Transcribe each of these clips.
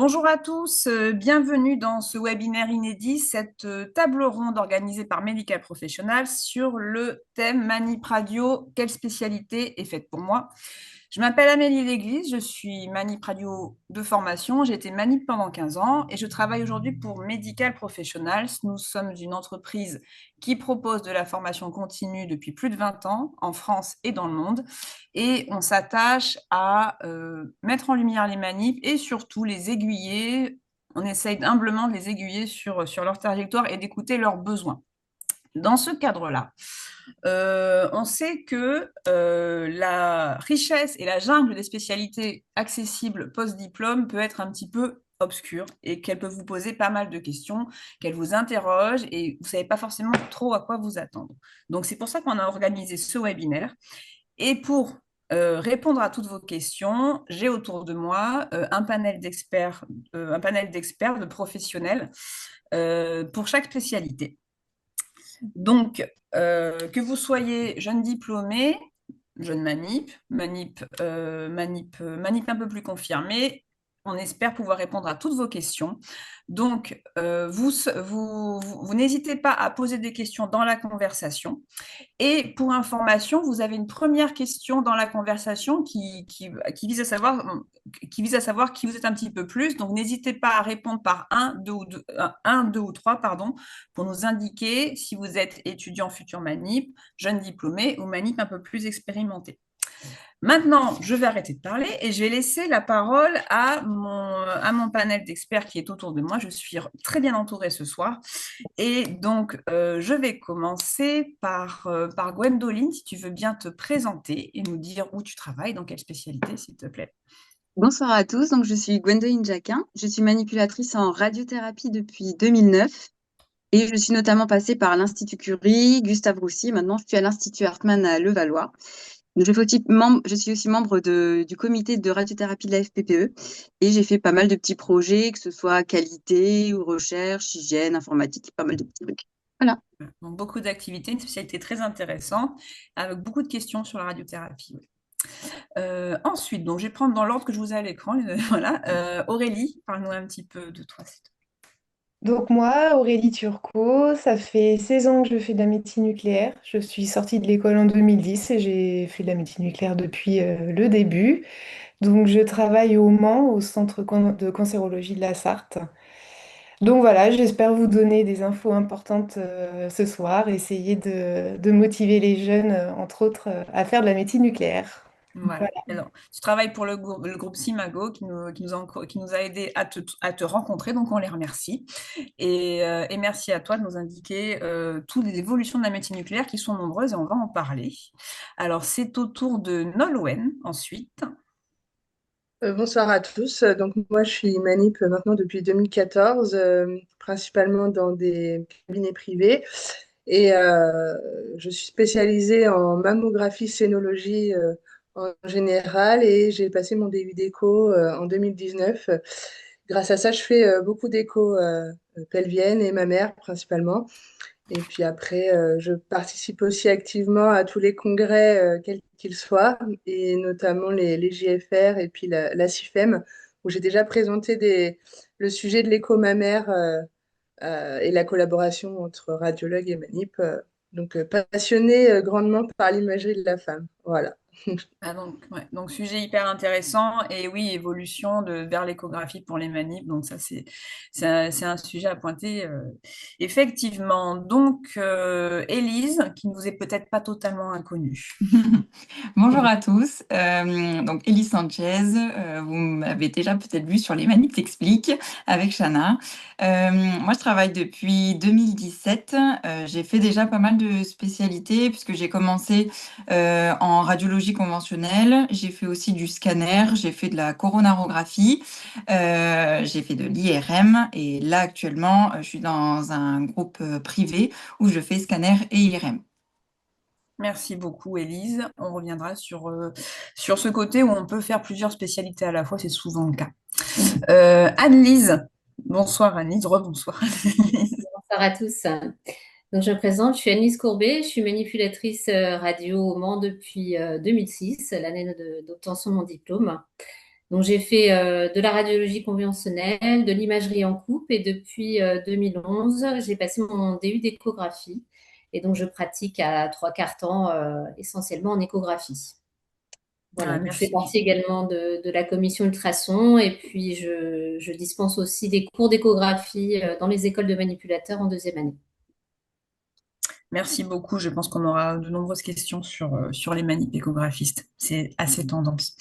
Bonjour à tous, bienvenue dans ce webinaire inédit, cette table ronde organisée par Medical Professionals sur le thème Manip Radio, quelle spécialité est faite pour moi? Je m'appelle Amélie Léglise, je suis Manip Radio de formation, j'ai été Manip pendant 15 ans et je travaille aujourd'hui pour Medical Professionals. Nous sommes une entreprise qui propose de la formation continue depuis plus de 20 ans en France et dans le monde et on s'attache à mettre en lumière les manips et surtout les aiguiller. On essaye humblement de les aiguiller sur leur trajectoire et d'écouter leurs besoins. Dans ce cadre-là, on sait que la richesse et la jungle des spécialités accessibles post-diplôme peut être un petit peu obscure et qu'elle peut vous poser pas mal de questions, qu'elle vous interroge et vous ne savez pas forcément trop à quoi vous attendre. Donc, c'est pour ça qu'on a organisé ce webinaire. Et pour répondre à toutes vos questions, j'ai autour de moi un panel d'experts, de professionnels pour chaque spécialité. Donc, que vous soyez jeune diplômé, jeune manip un peu plus confirmé, on espère pouvoir répondre à toutes vos questions. Donc, vous n'hésitez pas à poser des questions dans la conversation. Et pour information, vous avez une première question dans la conversation qui vise à savoir qui vous êtes un petit peu plus. Donc, n'hésitez pas à répondre par un, deux ou trois, pardon, pour nous indiquer si vous êtes étudiant futur manip, jeune diplômé ou manip un peu plus expérimenté. Maintenant, je vais arrêter de parler et je vais laisser la parole à mon panel d'experts qui est autour de moi. Je suis très bien entourée ce soir. Et donc, je vais commencer par Gwendoline, si tu veux bien te présenter et nous dire où tu travailles, dans quelle spécialité, s'il te plaît. Bonsoir à tous, donc je suis Gwendoline Jacquin, je suis manipulatrice en radiothérapie depuis 2009 et je suis notamment passée par l'Institut Curie, Gustave Roussy, maintenant je suis à l'Institut Hartmann à Levallois. Donc, je suis aussi membre du comité de radiothérapie de la FPPE et j'ai fait pas mal de petits projets, que ce soit qualité ou recherche, hygiène, informatique, pas mal de petits trucs. Voilà. Donc, beaucoup d'activités, une spécialité très intéressante, avec beaucoup de questions sur la radiothérapie. Oui. Ensuite, donc, je vais prendre dans l'ordre que je vous ai à l'écran. Voilà. Aurélie, parle-nous un petit peu de toi. Donc moi, Aurélie Turcot, ça fait 16 ans que je fais de la médecine nucléaire. Je suis sortie de l'école en 2010 et j'ai fait de la médecine nucléaire depuis le début. Donc je travaille au Mans, au centre de cancérologie de la Sarthe. Donc voilà, j'espère vous donner des infos importantes ce soir, essayer de motiver les jeunes, entre autres, à faire de la médecine nucléaire. Voilà. Alors, tu travailles pour le groupe Simago qui nous a aidés à te rencontrer, donc on les remercie. Et merci à toi de nous indiquer toutes les évolutions de la médecine nucléaire qui sont nombreuses et on va en parler. Alors, c'est au tour de Nolwenn ensuite. Bonsoir à tous. Donc moi, je suis manip maintenant depuis 2014, principalement dans des cabinets privés. Et je suis spécialisée en mammographie scénologie en général et j'ai passé mon DU d'écho en 2019. Grâce à ça, je fais beaucoup d'échos pelviennes et mammaires principalement. Et puis après, je participe aussi activement à tous les congrès, quels qu'ils soient, et notamment les JFR et puis la CIFEM, où j'ai déjà présenté le sujet de l'écho mammaire et la collaboration entre radiologues et manip. Donc, passionnée grandement par l'imagerie de la femme. Voilà. Ah donc, sujet hyper intéressant et oui, évolution vers l'échographie pour les manips. Donc ça, c'est un sujet à pointer effectivement. Donc, Élise, qui ne vous est peut-être pas totalement inconnue. Bonjour à tous, donc Elise Sanchez, vous m'avez déjà peut-être vu sur les Manips T'expliquent avec Shana. Moi je travaille depuis 2017, j'ai fait déjà pas mal de spécialités puisque j'ai commencé en radiologie conventionnelle, j'ai fait aussi du scanner, j'ai fait de la coronarographie, j'ai fait de l'IRM et là actuellement je suis dans un groupe privé où je fais scanner et IRM. Merci beaucoup, Élise. On reviendra sur ce côté où on peut faire plusieurs spécialités à la fois, c'est souvent le cas. Anne-Lise, bonsoir Anne-Lise, rebonsoir Anne-Lise. Bonsoir à tous. Donc, je me présente, je suis Anne-Lise Courbet, je suis manipulatrice radio au Mans depuis 2006, l'année d'obtention de mon diplôme. Donc, j'ai fait de la radiologie conventionnelle, de l'imagerie en coupe et depuis 2011, j'ai passé mon DU d'échographie. Et donc, je pratique à trois quarts temps essentiellement en échographie. Voilà, donc je fais Merci. partie également de la commission ultrason et puis je dispense aussi des cours d'échographie dans les écoles de manipulateurs en deuxième année. Merci beaucoup. Je pense qu'on aura de nombreuses questions sur les manip échographistes. C'est assez tendance.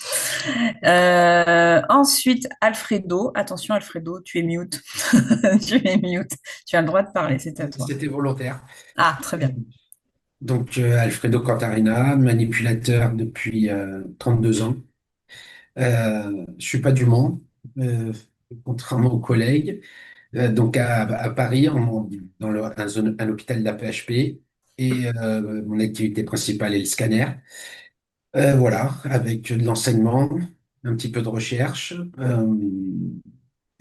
Ensuite, Alfredo. Attention, Alfredo, tu es mute. Tu es mute. Tu as le droit de parler, c'est à toi. C'était volontaire. Ah, très bien. Donc, Alfredo Cantarina, manipulateur depuis 32 ans. Je suis pas du Mans, contrairement aux collègues. Donc, à Paris, dans un hôpital de la PHP. Et mon activité principale est le scanner. Voilà, avec de l'enseignement, un petit peu de recherche,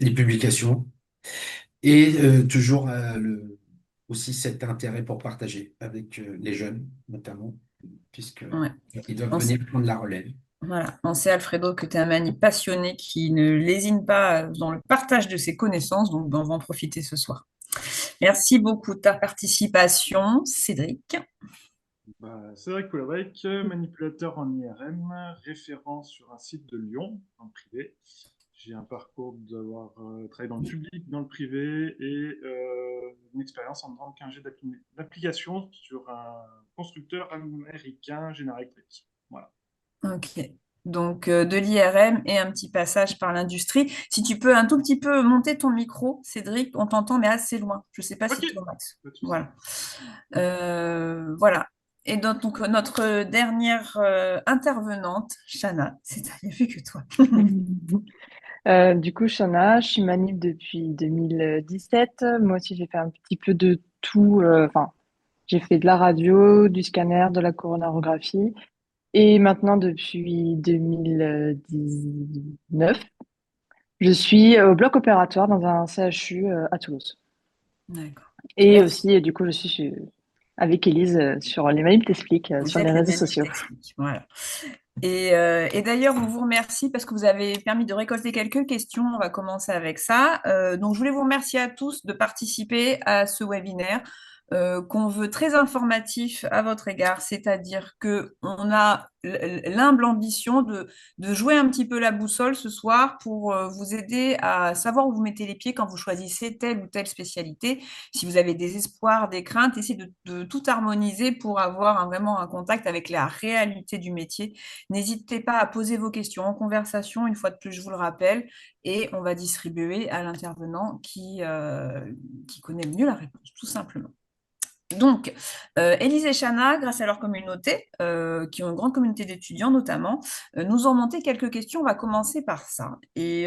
les publications. Et toujours aussi cet intérêt pour partager avec les jeunes, notamment, puisqu'ils Ouais. doivent On venir prendre la relève. Voilà, on sait Alfredo que tu es un manip passionné qui ne lésine pas dans le partage de ses connaissances, donc on va en profiter ce soir. Merci beaucoup de ta participation, Cédric. Cédric Poulavec, manipulateur en IRM, référent sur un site de Lyon, en privé. J'ai un parcours d'avoir travaillé dans le public, dans le privé et une expérience en tant qu'ingé d'application sur un constructeur américain General Electric. Voilà. Ok. Donc, de l'IRM et un petit passage par l'industrie. Si tu peux un tout petit peu monter ton micro, Cédric, on t'entend, mais assez loin. Je ne sais pas si tu es au max. Voilà. Voilà. Et donc, notre dernière intervenante, Shana, il n'y a plus que toi. Du coup, Shana, je suis manip depuis 2017. Moi aussi, j'ai fait un petit peu de tout. Enfin, j'ai fait de la radio, du scanner, de la coronarographie. Et maintenant, depuis 2019, je suis au bloc opératoire dans un CHU à Toulouse. D'accord. Et Merci. aussi, du coup, je suis avec Élise sur les Manip t'expliquent sur les réseaux sociaux. Voilà. Et d'ailleurs, on vous remercie parce que vous avez permis de récolter quelques questions. On va commencer avec ça. Donc, je voulais vous remercier à tous de participer à ce webinaire qu'on veut très informatif à votre égard, c'est-à-dire qu'on a l'humble ambition de jouer un petit peu la boussole ce soir pour vous aider à savoir où vous mettez les pieds quand vous choisissez telle ou telle spécialité. Si vous avez des espoirs, des craintes, essayez de tout harmoniser pour avoir vraiment un contact avec la réalité du métier. N'hésitez pas à poser vos questions en conversation, une fois de plus, je vous le rappelle, et on va distribuer à l'intervenant qui connaît le mieux la réponse, tout simplement. Donc, Élise et Chana, grâce à leur communauté, qui ont une grande communauté d'étudiants notamment, nous ont monté quelques questions. On va commencer par ça. Et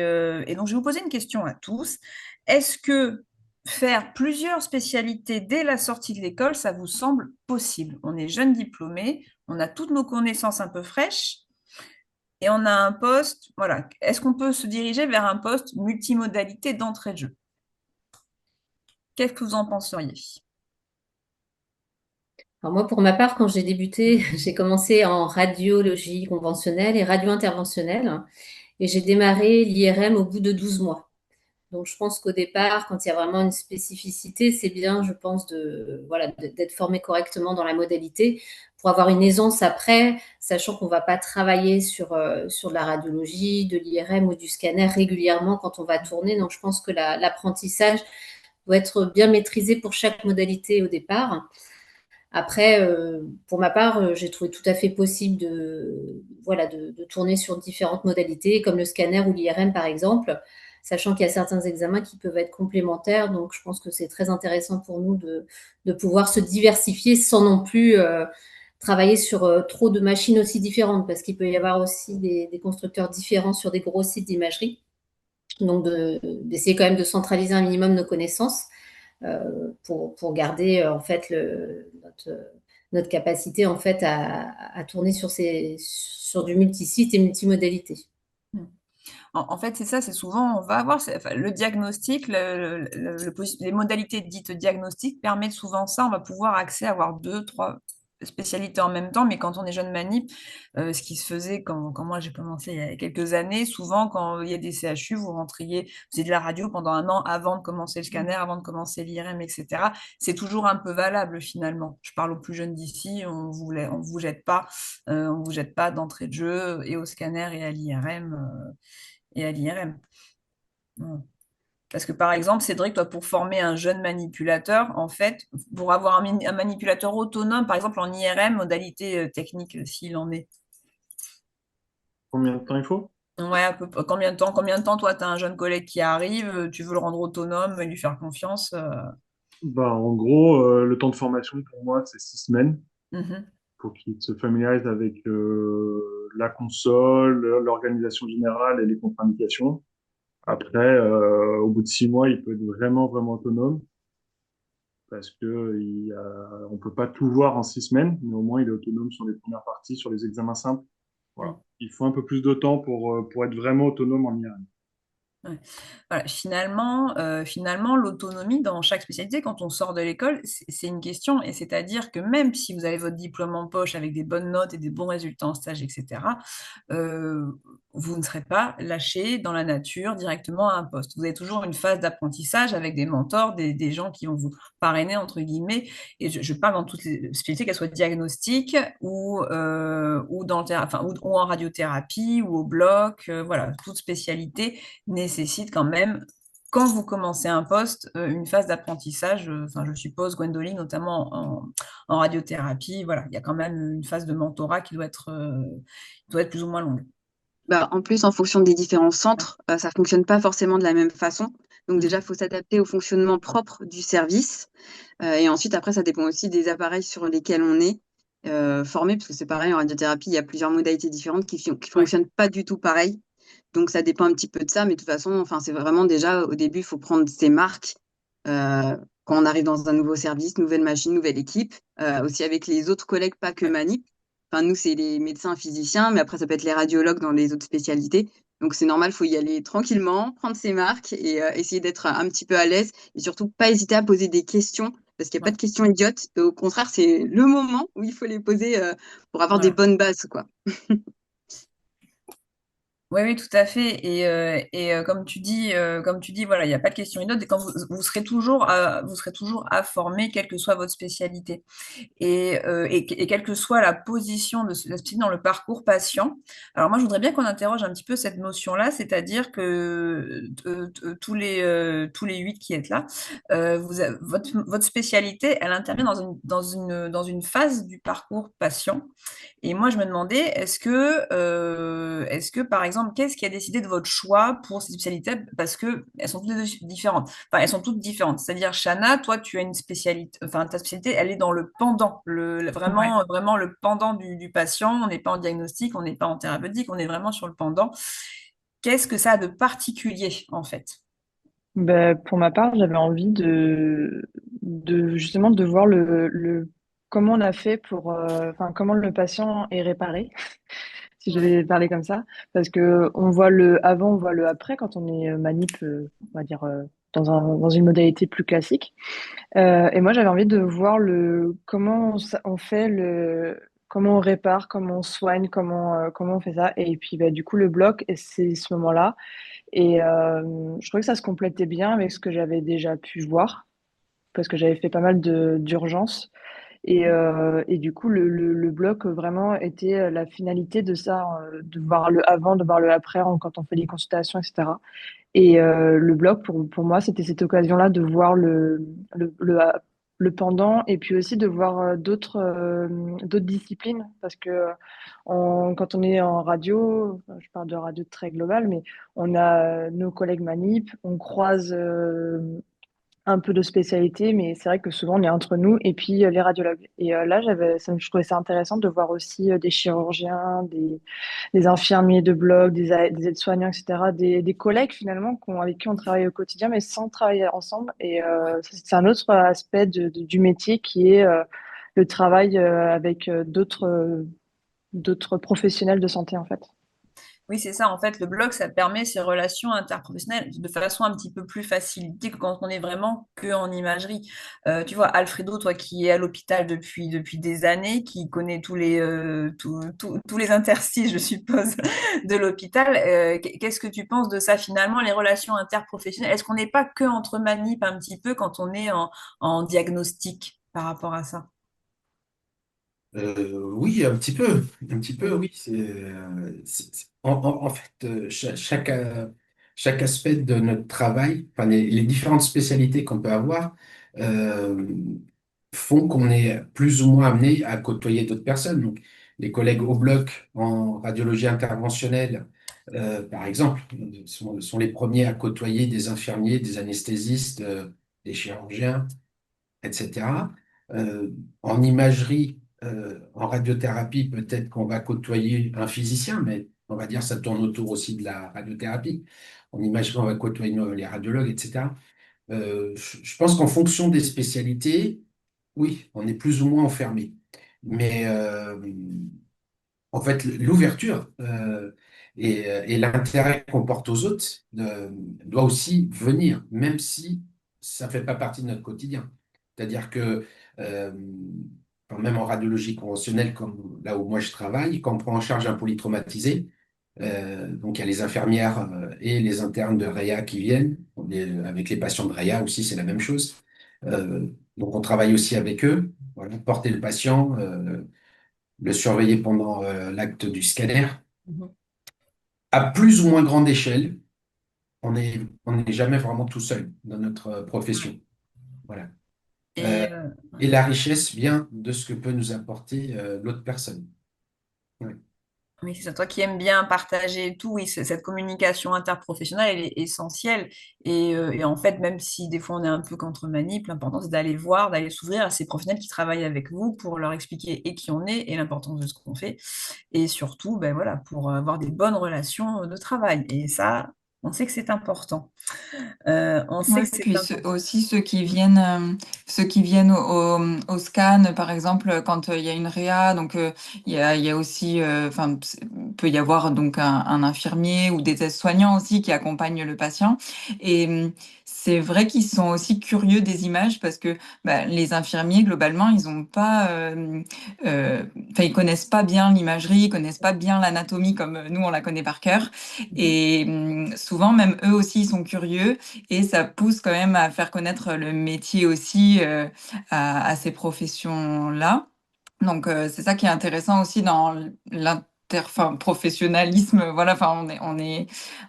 donc, je vais vous poser une question à tous. Est-ce que faire plusieurs spécialités dès la sortie de l'école, ça vous semble possible? On est jeunes diplômés, on a toutes nos connaissances un peu fraîches, et on a un poste, voilà. Est-ce qu'on peut se diriger vers un poste multimodalité d'entrée de jeu? Qu'est-ce que vous en penseriez? Alors moi, pour ma part, quand j'ai débuté, j'ai commencé en radiologie conventionnelle et radio-interventionnelle et j'ai démarré l'IRM au bout de 12 mois. Donc, je pense qu'au départ, quand il y a vraiment une spécificité, c'est bien, je pense, d'être formé correctement dans la modalité pour avoir une aisance après, sachant qu'on ne va pas travailler sur de la radiologie, de l'IRM ou du scanner régulièrement quand on va tourner. Donc, je pense que l'apprentissage doit être bien maîtrisé pour chaque modalité au départ. Après, pour ma part, j'ai trouvé tout à fait possible de tourner sur différentes modalités, comme le scanner ou l'IRM, par exemple, sachant qu'il y a certains examens qui peuvent être complémentaires. Donc, je pense que c'est très intéressant pour nous de pouvoir se diversifier sans non plus travailler sur trop de machines aussi différentes, parce qu'il peut y avoir aussi des constructeurs différents sur des gros sites d'imagerie. Donc, d'essayer quand même de centraliser un minimum nos connaissances. Pour garder en fait notre capacité en fait à tourner sur du multisite et multimodalité. En fait, c'est ça, c'est souvent, on va avoir le diagnostic, les modalités dites diagnostic permettent souvent ça, on va pouvoir avoir 2, 3 spécialités en même temps, mais quand on est jeune manip, ce qui se faisait quand moi j'ai commencé il y a quelques années, souvent quand il y a des CHU, vous rentriez, vous faisiez de la radio pendant un an avant de commencer le scanner, avant de commencer l'IRM, etc. C'est toujours un peu valable finalement. Je parle aux plus jeunes d'ici, on vous jette pas d'entrée de jeu et au scanner et à l'IRM. Voilà. Parce que par exemple, Cédric, toi, pour former un jeune manipulateur, en fait, pour avoir un manipulateur autonome, par exemple en IRM, modalité technique, s'il en est. Combien de temps il faut? Ouais, combien de temps, toi, tu as un jeune collègue qui arrive, tu veux le rendre autonome, lui faire confiance. Bah, en gros, le temps de formation pour moi, c'est 6 semaines. Mhm. Pour qu'il se familiarise avec la console, l'organisation générale et les contre-indications. Après, au bout de 6 mois, il peut être vraiment, vraiment autonome parce que on peut pas tout voir en 6 semaines, mais au moins il est autonome sur les premières parties, sur les examens simples. Voilà. Il faut un peu plus de temps pour être vraiment autonome en IRM. Ouais. Voilà, finalement, l'autonomie dans chaque spécialité, quand on sort de l'école, c'est une question, et c'est-à-dire que même si vous avez votre diplôme en poche avec des bonnes notes et des bons résultats en stage, etc., euh, vous ne serez pas lâché dans la nature directement à un poste. Vous avez toujours une phase d'apprentissage avec des mentors, des gens qui vont vous parrainer, entre guillemets, et je parle dans toutes les spécialités, qu'elles soient diagnostiques ou ou en radiothérapie ou au bloc, voilà, toute spécialité nécessite quand même, quand vous commencez un poste, une phase d'apprentissage. Enfin, je suppose, Gwendoline, notamment en radiothérapie, voilà, il y a quand même une phase de mentorat qui doit être plus ou moins longue. Bah, en plus, en fonction des différents centres, ça fonctionne pas forcément de la même façon. Donc déjà, il faut s'adapter au fonctionnement propre du service. Et ensuite, après, ça dépend aussi des appareils sur lesquels on est formé, parce que c'est pareil, en radiothérapie, il y a plusieurs modalités différentes qui Ouais. fonctionnent pas du tout pareil. Donc ça dépend un petit peu de ça, mais de toute façon, enfin, c'est vraiment déjà au début, il faut prendre ses marques quand on arrive dans un nouveau service, nouvelle machine, nouvelle équipe, aussi avec les autres collègues, pas que Ouais. Manip. Enfin, nous, c'est les médecins physiciens, mais après, ça peut être les radiologues dans les autres spécialités. Donc c'est normal, il faut y aller tranquillement, prendre ses marques et essayer d'être un petit peu à l'aise et surtout pas hésiter à poser des questions parce qu'il n'y a pas Ouais. de questions idiotes. Et au contraire, c'est le moment où il faut les poser pour avoir des Voilà. bonnes bases, quoi. Oui, oui, tout à fait. Et comme tu dis, voilà, il n'y a pas de question idote. Et quand vous serez toujours à former, quelle que soit votre spécialité. Et quelle que soit la position de la spécialité dans le parcours patient. Alors moi, je voudrais bien qu'on interroge un petit peu cette notion-là, c'est-à-dire que tous les 8 qui êtes là, votre spécialité, elle intervient dans une phase du parcours patient. Et moi, je me demandais, est-ce que, par exemple, qu'est-ce qui a décidé de votre choix pour ces spécialités? Parce que elles sont toutes différentes. Enfin, elles sont toutes différentes. C'est-à-dire, Chana, toi, tu as une spécialité, enfin, ta spécialité, elle est dans le pendant, Ouais. vraiment, vraiment le pendant du patient. On n'est pas en diagnostic, on n'est pas en thérapeutique, on est vraiment sur le pendant. Qu'est-ce que ça a de particulier, en fait? Ben, pour ma part, j'avais envie de justement de voir comment on a fait pour, enfin, comment le patient est réparé, si je Ouais, vais parler comme ça, parce que on voit le avant, on voit le après quand on est manip, on va dire dans une modalité plus classique. Et moi, j'avais envie de voir comment on fait comment on répare, comment on soigne, comment on fait ça. Et puis, bah, du coup, le bloc, et c'est ce moment-là. Et je trouvais que ça se complétait bien avec ce que j'avais déjà pu voir, parce que j'avais fait pas mal d'urgences. Et du coup, le bloc vraiment était la finalité de ça, de voir le avant, de voir le après quand on fait les consultations, etc. Et le bloc, pour moi, c'était cette occasion-là de voir le, le, le pendant et puis aussi de voir d'autres disciplines. Parce que quand on est en radio, je parle de radio très globale, mais on a nos collègues manip, on croise un peu de spécialité, mais c'est vrai que souvent on est entre nous et puis les radiologues. Et là, je trouvais ça intéressant de voir aussi des chirurgiens, des infirmiers de bloc, des aides-soignants, etc., des collègues finalement avec qui on travaille au quotidien, mais sans travailler ensemble. Et c'est un autre aspect du métier qui est le travail avec d'autres professionnels de santé en fait. Oui, c'est ça. En fait, le blog, ça permet ces relations interprofessionnelles de façon un petit peu plus facilitée que quand on est vraiment que en imagerie. Tu vois, Alfredo, toi qui es à l'hôpital depuis des années, qui connaît tous les interstices, je suppose, de l'hôpital, qu'est-ce que tu penses de ça finalement, les relations interprofessionnelles? Est-ce qu'on n'est pas que entre manip un petit peu quand on est en diagnostic par rapport à ça? Oui, un petit peu, Oui. oui. En fait, chaque aspect de notre travail, enfin, les différentes spécialités qu'on peut avoir, euh, font qu'on est plus ou moins amené à côtoyer d'autres personnes. Donc, les collègues au bloc en radiologie interventionnelle, par exemple, sont les premiers à côtoyer des infirmiers, des anesthésistes, des chirurgiens, etc. En imagerie, en radiothérapie, peut-être qu'on va côtoyer un physicien, mais on va dire ça tourne autour aussi de la radiothérapie. En imagerie, on va côtoyer les radiologues, etc. Je pense qu'en fonction des spécialités, oui, on est plus ou moins enfermé. Mais en fait, l'ouverture et l'intérêt qu'on porte aux autres doit aussi venir, même si ça ne fait pas partie de notre quotidien. C'est-à-dire que euh, même en radiologie conventionnelle, comme là où moi je travaille, quand on prend en charge un polytraumatisé, donc il y a les infirmières et les internes de REA qui viennent, avec les patients de REA aussi, c'est la même chose. Donc on travaille aussi avec eux, voilà, porter le patient, le surveiller pendant l'acte du scanner. Mhm. À plus ou moins grande échelle, on n'est jamais vraiment tout seul dans notre profession. Voilà. Euh, Et, et la richesse vient de ce que peut nous apporter l'autre personne. Ouais. oui, c'est ça. Toi qui aimes bien partager et tout, oui, cette communication interprofessionnelle, elle est essentielle. Et en fait, même si des fois on est un peu contre manip, l'important c'est d'aller voir, d'aller s'ouvrir à ces professionnels qui travaillent avec vous pour leur expliquer et qui on est et l'importance de ce qu'on fait. Et surtout, ben voilà, pour avoir des bonnes relations de travail. Et ça, on sait que c'est important. On sait Oui, que c'est puis important. aussi ceux qui viennent au scan, par exemple, quand il y a une réa, donc il y a aussi, enfin, peut y avoir donc un infirmier ou des aides-soignants aussi qui accompagnent le patient. Et c'est vrai qu'ils sont aussi curieux des images parce que bah, les infirmiers, globalement, ils ont pas, enfin, ils connaissent pas bien l'imagerie, ils connaissent pas bien l'anatomie comme nous, on la connaît par cœur. Et souvent, même eux aussi, ils sont curieux. Et ça pousse quand même à faire connaître le métier aussi à ces professions-là. Donc, c'est ça qui est intéressant aussi dans enfin, professionnalisme. Voilà, enfin,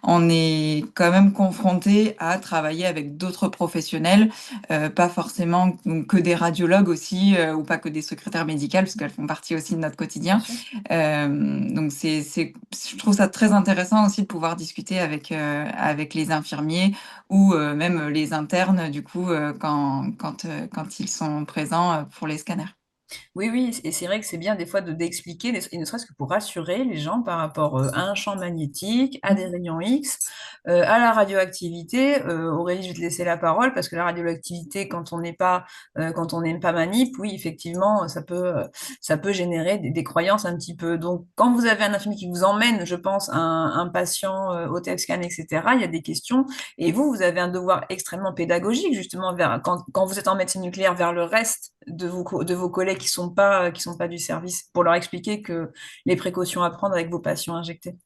on est quand même confronté à travailler avec d'autres professionnels, pas forcément donc, que des radiologues aussi, ou pas que des secrétaires médicales, parce qu'elles font partie aussi de notre Bien quotidien. sûr. Donc, je trouve ça très intéressant aussi de pouvoir discuter avec les infirmiers ou même les internes, du coup, quand ils sont présents pour les scanners. Oui, oui, et c'est vrai que c'est bien des fois d'expliquer, et ne serait-ce que pour rassurer les gens par rapport à un champ magnétique, à des rayons X, à la radioactivité. Aurélie, je vais te laisser la parole parce que la radioactivité, quand on n'aime pas manip, oui, effectivement, ça peut générer des croyances un petit peu. Donc, quand vous avez un infirmier qui vous emmène, je pense, un patient au TEP scan, etc., il y a des questions, et vous avez un devoir extrêmement pédagogique, justement, quand vous êtes en médecine nucléaire, vers le reste de vos collègues qui sont pas du service, pour leur expliquer que les précautions à prendre avec vos patients injectés.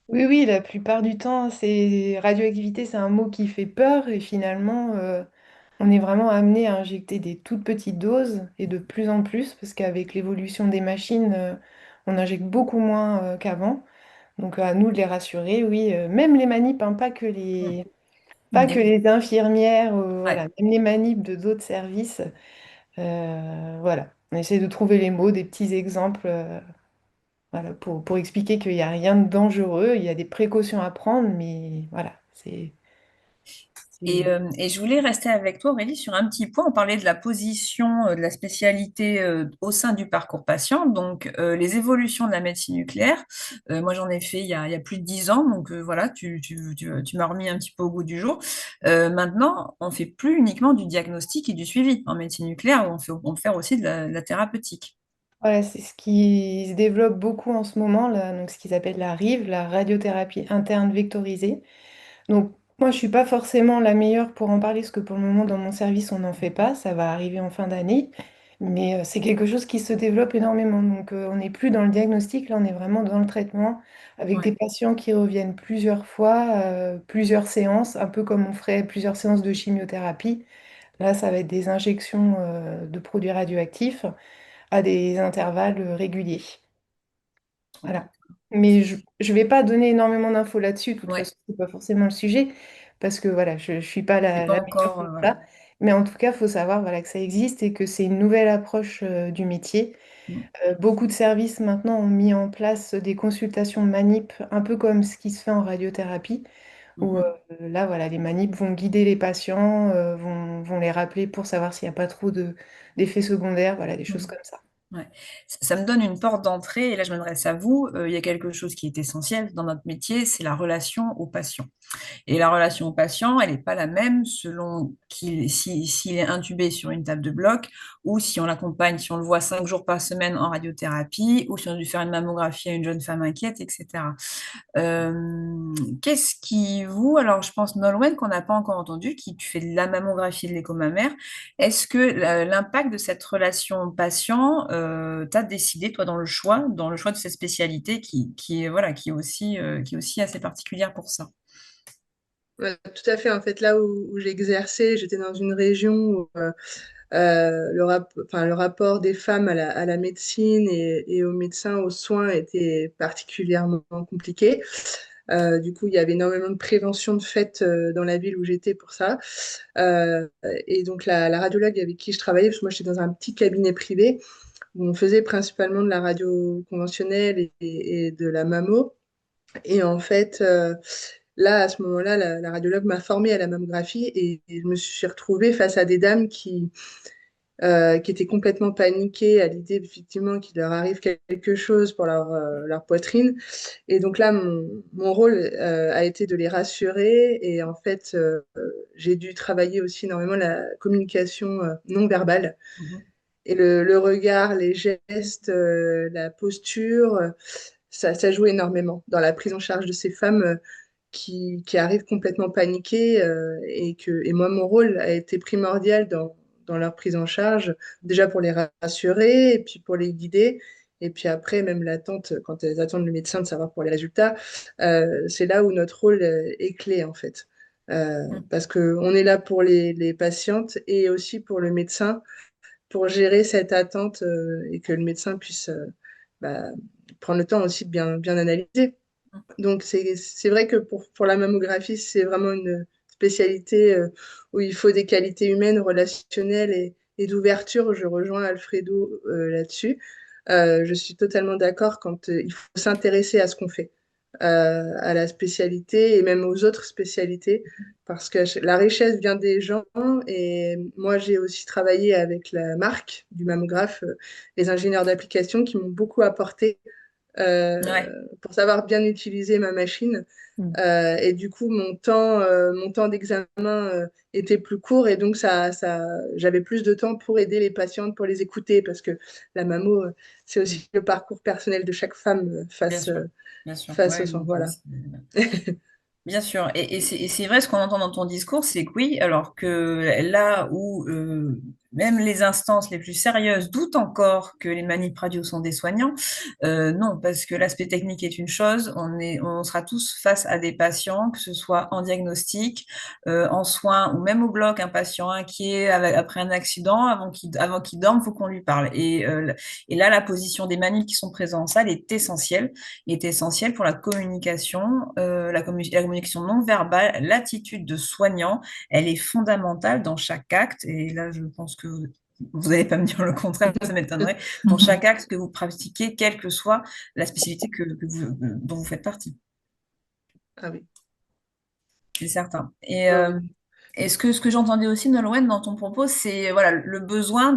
Oui, oui, la plupart du temps, c'est radioactivité, c'est un mot qui fait peur et finalement, on est vraiment amené à injecter des toutes petites doses et de plus en plus parce qu'avec l'évolution des machines, on injecte beaucoup moins qu'avant. Donc à nous de les rassurer, oui, même les manips, hein, pas que Mm. les infirmières, Ouais. voilà, même les manips de d'autres services, voilà. On essaie de trouver les mots, des petits exemples. Voilà, pour expliquer qu'il n'y a rien de dangereux, il y a des précautions à prendre, mais voilà, c'est- Et je voulais rester avec toi, Aurélie, sur un petit point. On parlait de la position, de la spécialité au sein du parcours patient, donc les évolutions de la médecine nucléaire. Moi, j'en ai fait il y a plus de 10 ans, donc voilà, tu m'as remis un petit peu au goût du jour. Maintenant, on fait plus uniquement du diagnostic et du suivi en médecine nucléaire, on fait aussi de la thérapeutique. Voilà, c'est ce qui se développe beaucoup en ce moment, là, donc ce qu'ils appellent la RIV, la radiothérapie interne vectorisée. Donc, moi, je suis pas forcément la meilleure pour en parler, parce que pour le moment, dans mon service, on n'en fait pas. Ça va arriver en fin d'année. Mais c'est quelque chose qui se développe énormément. Donc, on n'est plus dans le diagnostic, là, on est vraiment dans le traitement, avec des Ouais. patients qui reviennent plusieurs fois, plusieurs séances, un peu comme on ferait plusieurs séances de chimiothérapie. Là, ça va être des injections de produits radioactifs à des intervalles réguliers. Voilà. Mais je ne vais pas donner énormément d'infos là-dessus, de toute Ouais, façon, ce n'est pas forcément le sujet, parce que voilà, je ne suis pas c'est la pas meilleure encore, pour voilà. ça. Mais en tout cas, il faut savoir voilà, que ça existe et que c'est une nouvelle approche du métier. Mm. Beaucoup de services maintenant ont mis en place des consultations manip, un peu comme ce qui se fait en radiothérapie, où Mhm. là, voilà, les manips vont guider les patients, vont les rappeler pour savoir s'il n'y a pas trop d'effets secondaires, voilà, des choses Mhm. comme ça. Ouais. Ça me donne une porte d'entrée, et là je m'adresse à vous. Il y a quelque chose qui est essentiel dans notre métier, c'est la relation au patient. Et la relation au patient, elle n'est pas la même selon s'il est intubé sur une table de bloc ou si on l'accompagne, si on le voit 5 jours par semaine en radiothérapie ou si on a dû faire une mammographie à une jeune femme inquiète, etc. Qu'est-ce qui vous, alors je pense Nolwenn qu'on n'a pas encore entendu, qui tu fais de la mammographie et de l'écho mammaire, est-ce que l'impact de cette relation patient t'as décidé toi dans le choix de cette spécialité qui est voilà qui est aussi assez particulière pour ça? Ouais, tout à fait. En fait, là où j'exerçais, j'étais dans une région où le rapport des femmes à la médecine et aux médecins, aux soins était particulièrement compliqué. Du coup, il y avait énormément de prévention de fait dans la ville où j'étais pour ça. Euh, et donc, la radiologue avec qui je travaillais, parce que moi, j'étais dans un petit cabinet privé où on faisait principalement de la radio conventionnelle et de la mammo. Et en fait, là, à ce moment-là, la radiologue m'a formée à la mammographie et je me suis retrouvée face à des dames qui étaient complètement paniquées à l'idée, effectivement, qu'il leur arrive quelque chose pour leur poitrine. Et donc là, mon rôle a été de les rassurer. Et en fait, j'ai dû travailler aussi énormément la communication non verbale. Mhm. Et le regard, les gestes, la posture, ça joue énormément dans la prise en charge de ces femmes qui arrivent complètement paniquées et moi, mon rôle a été primordial dans leur prise en charge, déjà pour les rassurer et puis pour les guider. Et puis après, même l'attente, quand elles attendent le médecin de savoir pour les résultats, c'est là où notre rôle est clé en fait. Parce qu'on est là pour les patientes et aussi pour le médecin pour gérer cette attente et que le médecin puisse bah, prendre le temps aussi de bien analyser. Donc, c'est vrai que pour la mammographie, c'est vraiment une spécialité où il faut des qualités humaines, relationnelles et d'ouverture. Je rejoins Alfredo là-dessus. Je suis totalement d'accord quand il faut s'intéresser à ce qu'on fait, à la spécialité et même aux autres spécialités, parce que la richesse vient des gens. Et moi, j'ai aussi travaillé avec la marque du mammographe, les ingénieurs d'application qui m'ont beaucoup apporté Ouais, pour savoir bien utiliser ma machine. Mm. Et du coup, mon temps d'examen était plus court et donc j'avais plus de temps pour aider les patientes, pour les écouter, parce que la mammo, c'est aussi le parcours personnel de chaque femme bien sûr, bien sûr. face Ouais, au sang. donc, Voilà. bien sûr, et c'est vrai, ce qu'on entend dans ton discours, c'est que oui, alors que là où même les instances les plus sérieuses doutent encore que les manips radio sont des soignants, non, parce que l'aspect technique est une chose, on sera tous face à des patients, que ce soit en diagnostic, en soins ou même au bloc, un patient inquiet après un accident, avant qu'il dorme, il faut qu'on lui parle. Et là, la position des manips qui sont présents en salle est essentielle pour la communication, la communication non verbale, l'attitude de soignant, elle est fondamentale dans chaque acte. Et là, je pense que vous n'allez pas me dire le contraire, ça m'étonnerait. Dans chaque acte que vous pratiquez, quelle que soit la spécialité dont vous faites partie, Ah oui. c'est certain. Ouais, ouais. Et ce que j'entendais aussi, Nolwenn, dans ton propos, c'est voilà, le besoin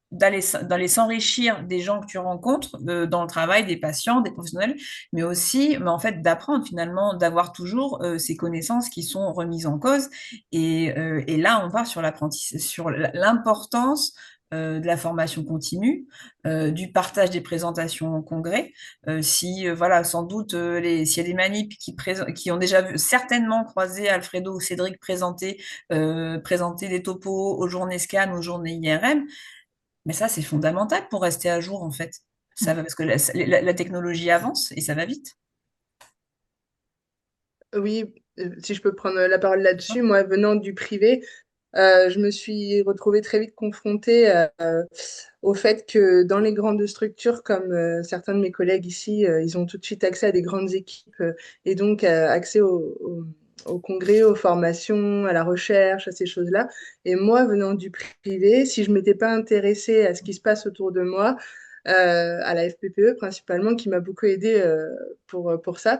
d'aller s'enrichir des gens que tu rencontres dans le travail, des patients, des professionnels, mais en fait d'apprendre finalement, d'avoir toujours ces connaissances qui sont remises en cause. Et là, on part sur l'apprentissage, sur l'importance de la formation continue, du partage des présentations en congrès. Voilà, sans doute, s'il y a des manips qui ont déjà certainement croisé Alfredo ou Cédric présenter des topos aux journées SCAN, aux journées IRM, mais ça, c'est fondamental pour rester à jour, en fait. Ça va, parce que la technologie avance et ça va vite. Oui, si je peux prendre la parole là-dessus, moi, venant du privé, je me suis retrouvée très vite confrontée au fait que dans les grandes structures, comme certains de mes collègues ici, ils ont tout de suite accès à des grandes équipes et donc accès au congrès, aux formations, à la recherche, à ces choses-là. Et moi, venant du privé, si je ne m'étais pas intéressée à ce qui se passe autour de moi, à la FPPE principalement, qui m'a beaucoup aidée pour ça,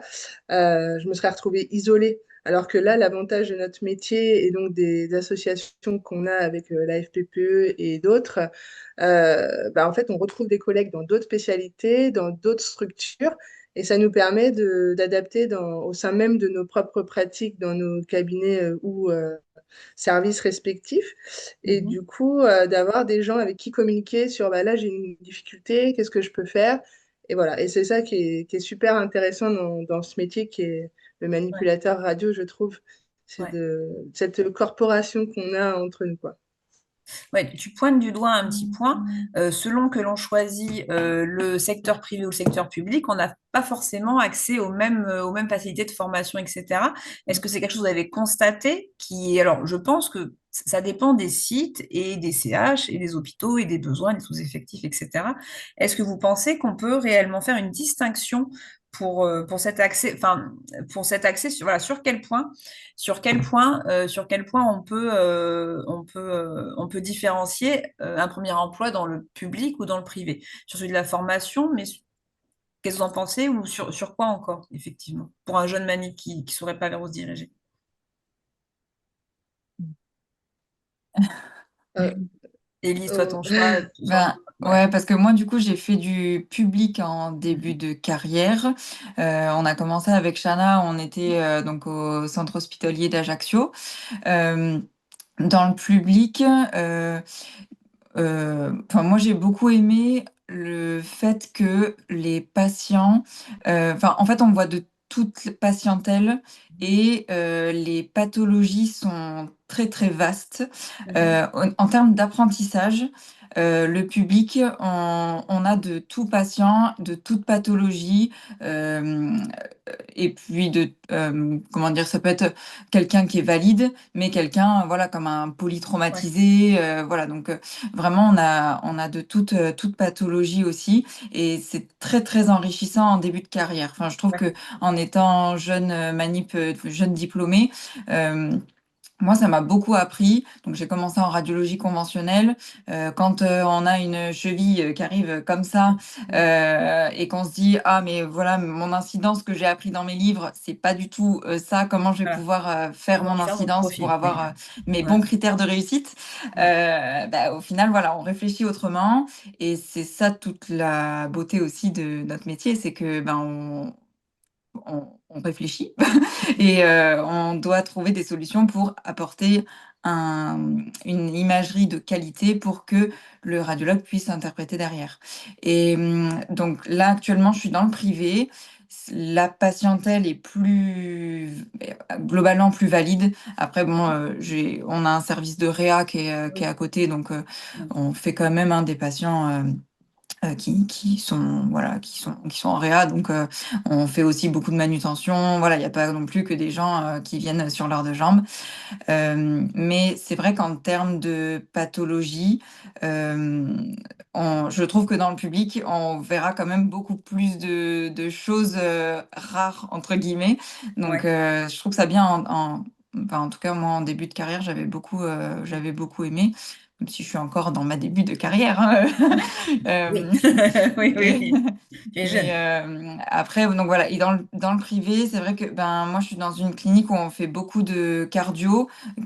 je me serais retrouvée isolée. Alors que là, l'avantage de notre métier et donc des associations qu'on a avec la FPPE et d'autres, en fait, on retrouve des collègues dans d'autres spécialités, dans d'autres structures, et ça nous permet d'adapter au sein même de nos propres pratiques, dans nos cabinets ou services respectifs, et Mhm. du coup, d'avoir des gens avec qui communiquer sur, bah, là, j'ai une difficulté, qu'est-ce que je peux faire? Et voilà, et c'est ça qui est super intéressant dans ce métier qui est le Ouais, manipulateur radio, je trouve. C'est ouais. de cette corporation qu'on a entre nous, quoi. Ouais, tu pointes du doigt un petit point. Selon que l'on choisit le secteur privé ou le secteur public, on n'a pas forcément accès aux mêmes facilités de formation, etc. Est-ce que c'est quelque chose que vous avez constaté alors, je pense que ça dépend des sites et des CH et des hôpitaux et des besoins, des sous-effectifs, etc. Est-ce que vous pensez qu'on peut réellement faire une distinction pour cet accès, enfin, pour cet accès voilà, sur quel point on peut différencier un premier emploi dans le public ou dans le privé. Sur celui de la formation, mais qu'est-ce que vous en pensez ou sur quoi encore, effectivement, pour un jeune mani qui ne saurait pas vers où se diriger. Euh, Élise, toi, euh, ton choix, ouais. Ouais, parce que moi, du coup, j'ai fait du public en début de carrière. On a commencé avec Chana, on était donc au centre hospitalier d'Ajaccio. Euh, dans le public, moi, j'ai beaucoup aimé le fait que les patients, en fait, on voit de toute patientèle et les pathologies sont très, très vastes. Mhm. En termes d'apprentissage, le public, on a de tout patient, de toute pathologie, euh, et puis comment dire, ça peut être quelqu'un qui est valide, mais quelqu'un, voilà, comme un Ouais, polytraumatisé, voilà, donc vraiment, on a de toute pathologie aussi, et c'est très, très enrichissant en début de carrière. Enfin, je trouve ouais, que en étant jeune jeune diplômé, euh, moi, ça m'a beaucoup appris. Donc, j'ai commencé en radiologie conventionnelle. Quand on a une cheville qui arrive comme ça et qu'on se dit, ah, mais voilà, mon incidence que j'ai appris dans mes livres, c'est pas du tout ça. Comment je vais voilà. pouvoir faire Comment mon faire votre incidence pour profil? avoir mes Ouais, bons critères de réussite? ouais, Au final, voilà, on réfléchit autrement. Et c'est ça toute la beauté aussi de notre métier, c'est que on réfléchit et on doit trouver des solutions pour apporter une imagerie de qualité pour que le radiologue puisse interpréter derrière. Et donc là, actuellement, je suis dans le privé. La patientèle est globalement plus valide. Après, bon, on a un service de réa qui est oui, à côté, donc oui, on fait quand même des patients. Qui sont voilà qui sont en réa, donc on fait aussi beaucoup de manutention, voilà, il n'y a pas non plus que des gens qui viennent sur l'heure de jambe. Mais c'est vrai qu'en termes de pathologie, euh, je trouve que dans le public on verra quand même beaucoup plus de choses rares entre guillemets, donc ouais. je trouve ça bien en tout cas moi en début de carrière j'avais beaucoup aimé, même si je suis encore dans ma début de carrière, hein. Oui, Euh, oui, et- oui. Tu es mais jeune. après, donc voilà. Et dans le privé, c'est vrai que moi, je suis dans une clinique où on fait beaucoup de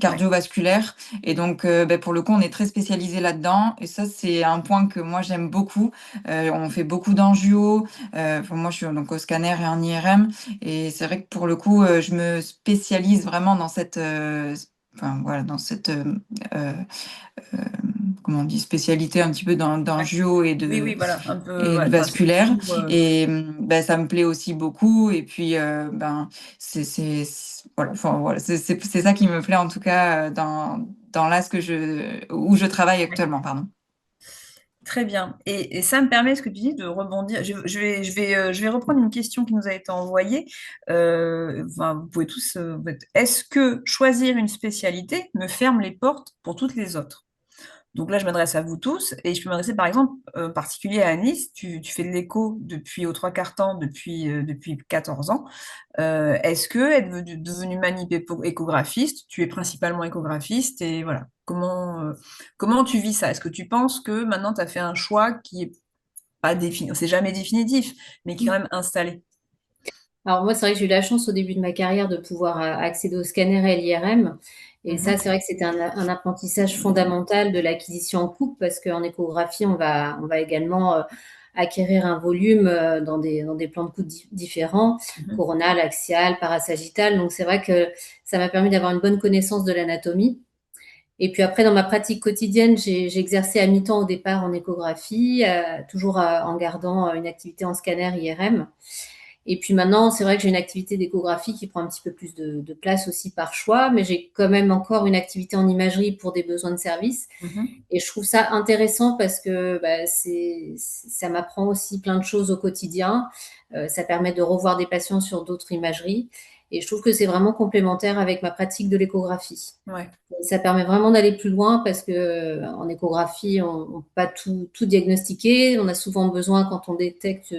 Ouais, cardiovasculaire. Et donc, pour le coup, on est très spécialisé là-dedans. Et ça, c'est un point que moi, j'aime beaucoup. On fait beaucoup d'angio. Moi, je suis donc au scanner et en IRM. Et c'est vrai que pour le coup, je me spécialise vraiment dans cette, voilà, dans cette, euh, comment on dit, spécialité un petit peu d'angio et Oui, voilà, un peu, et ouais, de enfin, vasculaire. toujours, Et ça me plaît aussi beaucoup. Et puis, voilà, enfin, voilà, c'est ça qui me plaît en tout cas dans là où je travaille actuellement, pardon. très bien. Et ça me permet, ce que tu dis, de rebondir. Je vais reprendre une question qui nous a été envoyée. Enfin, vous pouvez tous. Est-ce que choisir une spécialité me ferme les portes pour toutes les autres? Donc là, je m'adresse à vous tous et je peux m'adresser par exemple en particulier à Anis. Tu fais de l'éco depuis aux trois quarts temps, depuis 14 ans. Est-ce que être devenu échographiste, tu es principalement échographiste et voilà, comment tu vis ça? Est-ce que tu penses que maintenant tu as fait un choix qui est pas défini, c'est jamais définitif, mais qui est quand même installé? Alors moi, c'est vrai que j'ai eu la chance au début de ma carrière de pouvoir accéder au scanner et à l'IRM. Et ça, c'est vrai que c'était un apprentissage fondamental de l'acquisition en coupe parce qu'en échographie, on va également acquérir un volume dans des plans de coupe différents, coronal, axial, parasagittal. Donc c'est vrai que ça m'a permis d'avoir une bonne connaissance de l'anatomie. Et puis après, dans ma pratique quotidienne, j'ai exercé à mi-temps au départ en échographie, toujours en gardant une activité en scanner IRM. Et puis maintenant, c'est vrai que j'ai une activité d'échographie qui prend un petit peu plus de place aussi par choix, mais j'ai quand même encore une activité en imagerie pour des besoins de service. Et je trouve ça intéressant parce que ça m'apprend aussi plein de choses au quotidien. Ça permet de revoir des patients sur d'autres imageries. Et je trouve que c'est vraiment complémentaire avec ma pratique de l'échographie. Ouais. Ça permet vraiment d'aller plus loin parce que en échographie, on ne peut pas tout diagnostiquer. On a souvent besoin, quand on détecte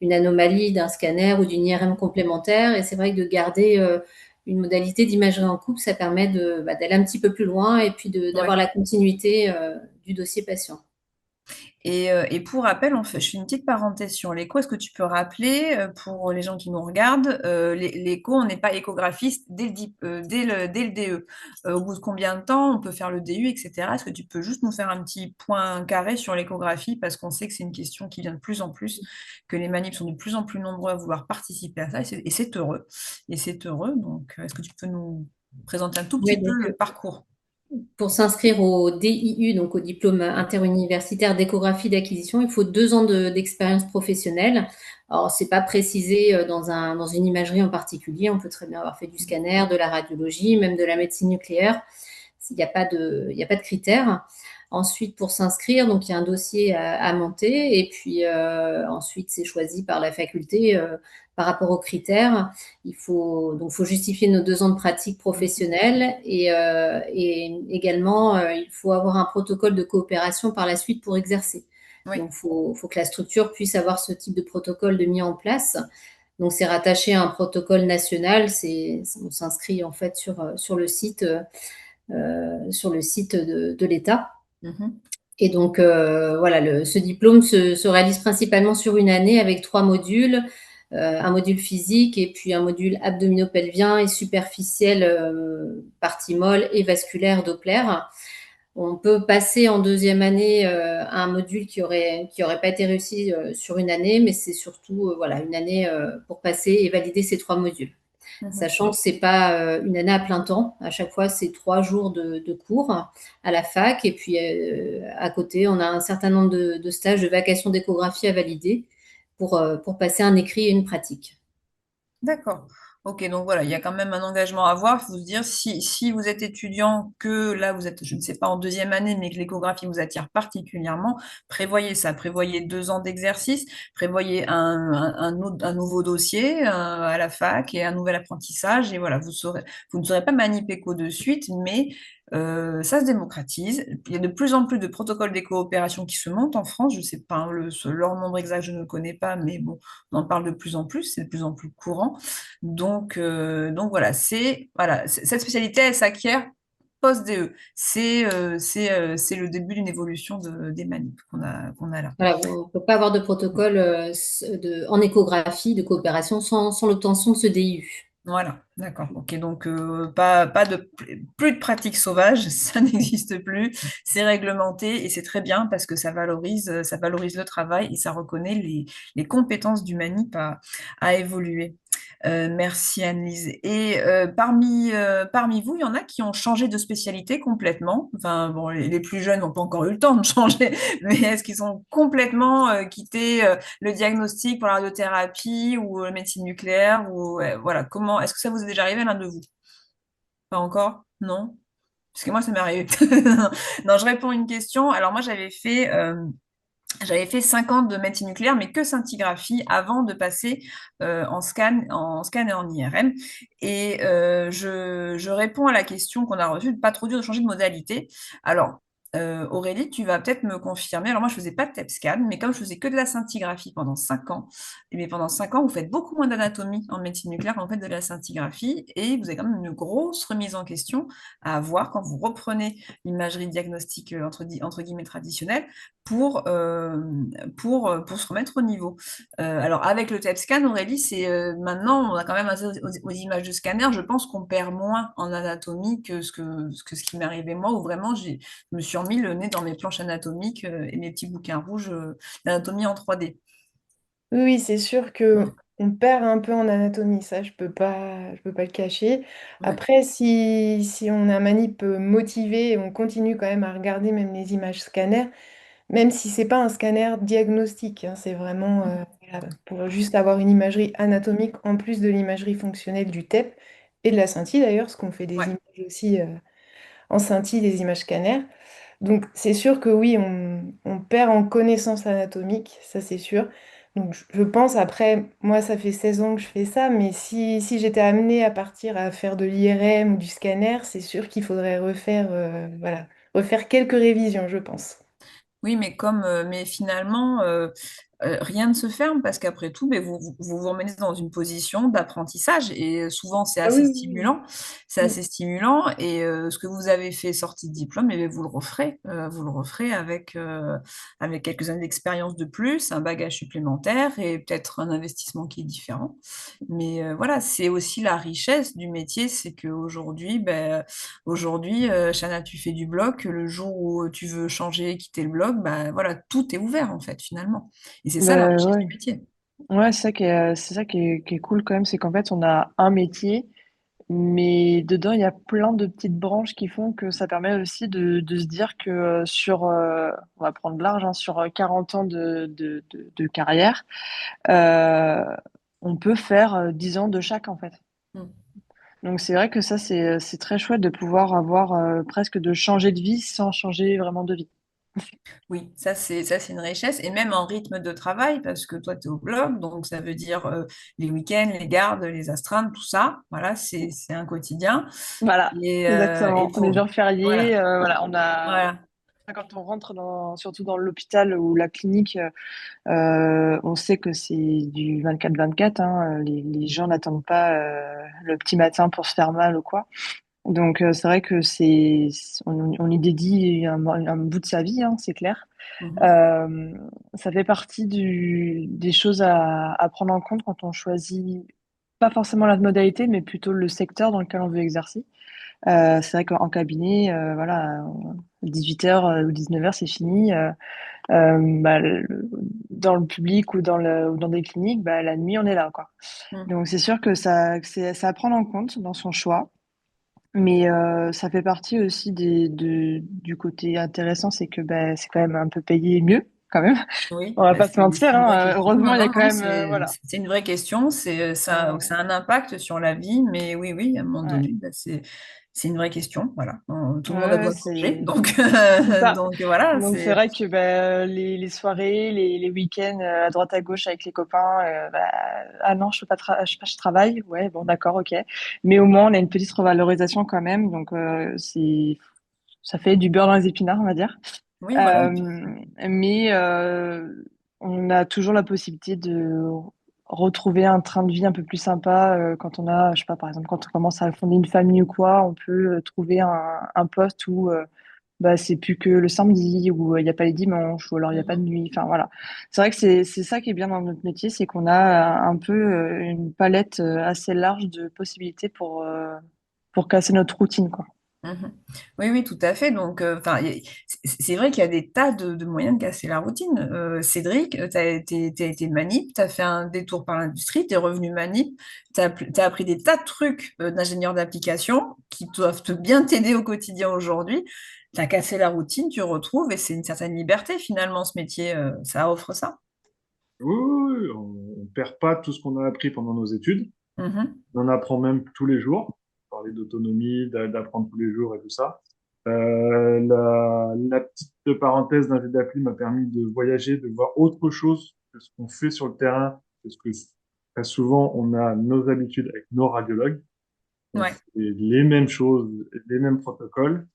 une anomalie, d'un scanner ou d'une IRM complémentaire. Et c'est vrai que de garder une modalité d'imagerie en coupe, ça permet d'aller un petit peu plus loin et puis d'avoir la continuité du dossier patient. Et pour rappel, je fais une petite parenthèse sur l'écho. Est-ce que tu peux rappeler, pour les gens qui nous regardent, l'écho, on n'est pas échographiste dès le DE. Au bout de combien de temps on peut faire le DU, etc. Est-ce que tu peux juste nous faire un petit point carré sur l'échographie, parce qu'on sait que c'est une question qui vient de plus en plus, que les manips sont de plus en plus nombreux à vouloir participer à ça, et c'est heureux. Et c'est heureux. Donc, est-ce que tu peux nous présenter un tout petit peu le parcours? Pour s'inscrire au DIU, donc au diplôme interuniversitaire d'échographie d'acquisition, il faut 2 ans d'expérience professionnelle. Alors, c'est pas précisé dans une imagerie en particulier. On peut très bien avoir fait du scanner, de la radiologie, même de la médecine nucléaire. Il n'y a pas de critères. Ensuite, pour s'inscrire, donc il y a un dossier à monter et puis ensuite c'est choisi par la faculté par rapport aux critères. Il faut justifier nos 2 ans de pratique professionnelle et également il faut avoir un protocole de coopération par la suite pour exercer. Oui. Donc faut que la structure puisse avoir ce type de protocole de mis en place. Donc c'est rattaché à un protocole national. On s'inscrit en fait sur le site de l'État. Et donc, voilà, ce diplôme se réalise principalement sur une année avec 3 modules, un module physique et puis un module abdominopelvien et superficiel, partie molle et vasculaire Doppler. On peut passer en deuxième année à un module qui aurait pas été réussi sur une année, mais c'est surtout voilà, une année pour passer et valider ces 3 modules. Sachant que c'est pas une année à plein temps. À chaque fois, c'est 3 jours de cours à la fac. Et puis, à côté, on a un certain nombre de stages de vacation d'échographie à valider pour passer un écrit et une pratique. D'accord. Ok, donc voilà, il y a quand même un engagement à avoir. Il faut se dire, si vous êtes étudiant, que là vous êtes, je ne sais pas, en deuxième année, mais que l'échographie vous attire particulièrement, prévoyez ça. Prévoyez 2 ans d'exercice, prévoyez un nouveau dossier à la fac et un nouvel apprentissage. Et voilà, vous ne serez pas manip-écho de suite, mais ça se démocratise. Il y a de plus en plus de protocoles de coopération qui se montent en France. Je ne sais pas leur nombre exact, je ne le connais pas, mais bon, on en parle de plus en plus, c'est de plus en plus courant. Donc voilà, cette spécialité, elle s'acquiert post-DE. C'est le début d'une évolution des manips qu'on a là. Voilà, on ne peut pas avoir de protocole en échographie de coopération sans l'obtention de ce DIU. Voilà, d'accord. Ok, donc plus de pratique sauvage, ça n'existe plus. C'est réglementé et c'est très bien parce que ça valorise le travail et ça reconnaît les compétences du manip à évoluer. Merci Annelise. Et parmi vous, il y en a qui ont changé de spécialité complètement. Enfin, bon, les plus jeunes n'ont pas encore eu le temps de changer, mais est-ce qu'ils ont complètement quitté le diagnostic pour la radiothérapie ou la médecine nucléaire ou voilà, comment est-ce que ça vous est déjà arrivé l'un de vous? Pas encore? Non? Parce que moi, ça m'est arrivé. Non, je réponds à une question. Alors moi, j'avais fait 5 ans de médecine nucléaire, mais que scintigraphie avant de passer en scan et en IRM. Et je réponds à la question qu'on a reçue, pas trop dur de changer de modalité. Alors, Aurélie, tu vas peut-être me confirmer. Alors moi, je faisais pas de TEP scan, mais comme je faisais que de la scintigraphie pendant 5 ans, mais pendant 5 ans, vous faites beaucoup moins d'anatomie en médecine nucléaire qu'en fait de la scintigraphie, et vous avez quand même une grosse remise en question à avoir quand vous reprenez l'imagerie diagnostique entre guillemets traditionnelle pour se remettre au niveau. Alors, avec le TEP scan, Aurélie, maintenant, on a quand même aux images de scanner, je pense qu'on perd moins en anatomie que ce qui m'est arrivé moi, où vraiment, je me suis remis le nez dans mes planches anatomiques et mes petits bouquins rouges d'anatomie en 3D. Oui, c'est sûr que on perd un peu en anatomie, ça je peux pas le cacher. Ouais. Après, si on a un manip motivé et on continue quand même à regarder même les images scanner, même si c'est pas un scanner diagnostique, hein, c'est vraiment voilà, pour juste avoir une imagerie anatomique en plus de l'imagerie fonctionnelle du TEP et de la scintille d'ailleurs, parce qu'on fait des Ouais. images aussi en scintille, des images scanner. Donc c'est sûr que oui, on perd en connaissance anatomique, ça c'est sûr. Donc je pense après, moi ça fait 16 ans que je fais ça, mais si j'étais amenée à partir à faire de l'IRM ou du scanner, c'est sûr qu'il faudrait refaire, voilà, refaire quelques révisions, je pense. Oui, mais finalement, rien ne se ferme parce qu'après tout, ben, vous remettez dans une position d'apprentissage et souvent c'est Ah oui, assez oui, oui. stimulant. C'est Mm. assez stimulant et ce que vous avez fait sortie de diplôme, eh bien, vous le referez avec quelques années d'expérience de plus, un bagage supplémentaire et peut-être un investissement qui est différent. Mais voilà, c'est aussi la richesse du métier, c'est qu'aujourd'hui, aujourd'hui, Chana, tu fais du blog. Le jour où tu veux changer, quitter le blog, bah voilà, tout est ouvert en fait finalement. Et c'est ça la Bah, richesse du ouais. métier. Ouais, c'est ça qui est cool quand même, c'est qu'en fait, on a un métier, mais dedans, il y a plein de petites branches qui font que ça permet aussi de se dire que on va prendre large, hein, sur 40 ans de carrière, euh, on peut faire 10 ans de chaque, en fait. Mm. Donc, c'est vrai que ça, c'est très chouette de pouvoir avoir presque de changer de vie sans changer vraiment de vie. Oui, ça c'est une richesse. Et même en rythme de travail, parce que toi, tu es au blog, donc ça veut dire les week-ends, les gardes, les astreintes, tout ça. Voilà, c'est un quotidien. Voilà, Et exactement. Les jours fériés, voilà, voilà, on a. voilà. Quand on rentre surtout dans l'hôpital ou la clinique, on sait que c'est du 24-24, hein. Les gens n'attendent pas le petit matin pour se faire mal ou quoi. Donc c'est vrai que on y dédie un bout de sa vie, hein, c'est clair. Mhm. Euh, Ça fait partie des choses à prendre en compte quand on choisit pas forcément la modalité, mais plutôt le secteur dans lequel on veut exercer. C'est vrai qu'en cabinet, voilà, 18h ou 19h, c'est fini. Bah, dans le public ou dans des cliniques, bah, la nuit, on est là, quoi. Mm. Donc, c'est sûr que c'est à prendre en compte dans son choix. Mais ça fait partie aussi du côté intéressant, c'est que bah, c'est quand même un peu payé mieux, quand même. Oui, On va bah, pas se c'est mentir, une vraie hein. question. Heureusement, Non, il y a non, quand non, même, c'est voilà. c'est une vraie question. Ça a un impact sur la vie, mais oui, oui, à un moment Ouais, donné, bah, c'est une vraie question. Voilà. Tout le monde a ouais, besoin de manger, c'est donc, c'est ça. donc voilà, Donc c'est vrai que bah, les soirées, les week-ends à droite à gauche avec les copains, bah, ah non, je travaille, ouais, bon d'accord, ok. Mais au moins on a une petite revalorisation quand même, donc ça fait du beurre dans les épinards, on va dire. oui, voilà. Euh, mais on a toujours la possibilité de retrouver un train de vie un peu plus sympa quand on a, je sais pas, par exemple, quand on commence à fonder une famille ou quoi, on peut trouver un poste où bah, c'est plus que le samedi, ou il n'y a pas les dimanches, ou alors il n'y a pas de Mhm. nuit. Enfin, voilà. C'est vrai que c'est ça qui est bien dans notre métier, c'est qu'on a un peu une palette assez large de possibilités pour casser notre routine, quoi. Mhm. Oui, oui, tout à fait. Donc, c'est vrai qu'il y a des tas de moyens de casser la routine. Cédric, tu as été manip, tu as fait un détour par l'industrie, tu es revenu manip, tu as appris des tas de trucs d'ingénieur d'application qui doivent te bien t'aider au quotidien aujourd'hui. Tu as cassé la routine, tu retrouves, et c'est une certaine liberté finalement, ce métier, ça offre ça. Oui, oui, oui, on ne perd pas tout ce qu'on a appris pendant nos études. Mhm. On en apprend même tous les jours. Parler d'autonomie, d'apprendre tous les jours et tout ça. La petite parenthèse d'un jeu d'appli m'a permis de voyager, de voir autre chose que ce qu'on fait sur le terrain, parce que très souvent, on a nos habitudes avec nos radiologues. On Ouais. fait les mêmes choses, les mêmes protocoles,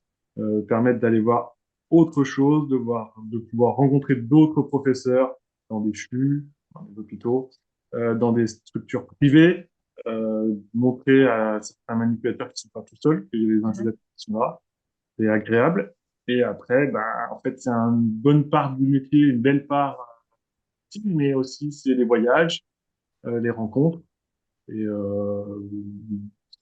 permettent d'aller voir autre chose, de pouvoir rencontrer d'autres professeurs dans des CHU, dans des hôpitaux, dans des structures privées, montrer à certains manipulateurs qui ne sont pas tout seuls, qu'il y a des Mhm. ingénieurs qui sont là, c'est agréable. Et après, ben, en fait, c'est une bonne part du métier, une belle part, mais aussi c'est les voyages, les rencontres. Et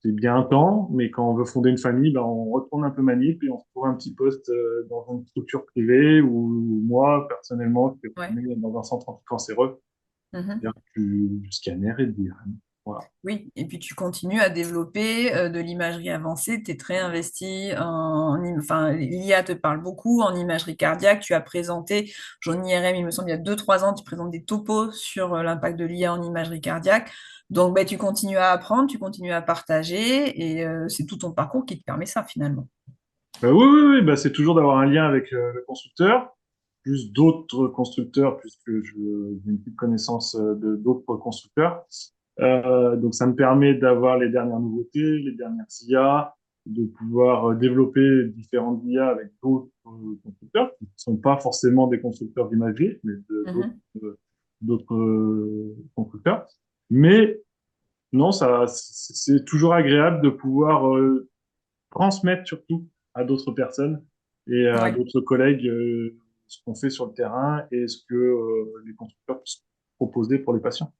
c'est bien un temps, mais quand on veut fonder une famille, ben, on retourne un peu manip et on se trouve un petit poste dans une structure privée où moi, personnellement, je suis Ouais. formé dans un centre anticancéreux, Mhm. c'est-à-dire du scanner et de l'IRM. Voilà. Oui, et puis tu continues à développer de l'imagerie avancée, tu es très investi enfin, l'IA te parle beaucoup en imagerie cardiaque, tu as présenté, Jaune IRM, il me semble, il y a 2 3 ans, tu présentes des topos sur l'impact de l'IA en imagerie cardiaque. Donc, ben, tu continues à apprendre, tu continues à partager, et c'est tout ton parcours qui te permet ça finalement. Oui, oui, oui, bah, c'est toujours d'avoir un lien avec le constructeur, plus d'autres constructeurs, puisque j'ai une petite connaissance de d'autres constructeurs. Donc, ça me permet d'avoir les dernières nouveautés, les dernières IA, de pouvoir développer différentes IA avec d'autres constructeurs, qui ne sont pas forcément des constructeurs d'imagerie, mais Mhm. d'autres constructeurs. Mais non, c'est toujours agréable de pouvoir transmettre surtout à d'autres personnes et à Ouais. d'autres collègues ce qu'on fait sur le terrain et ce que les constructeurs peuvent proposer pour les patients.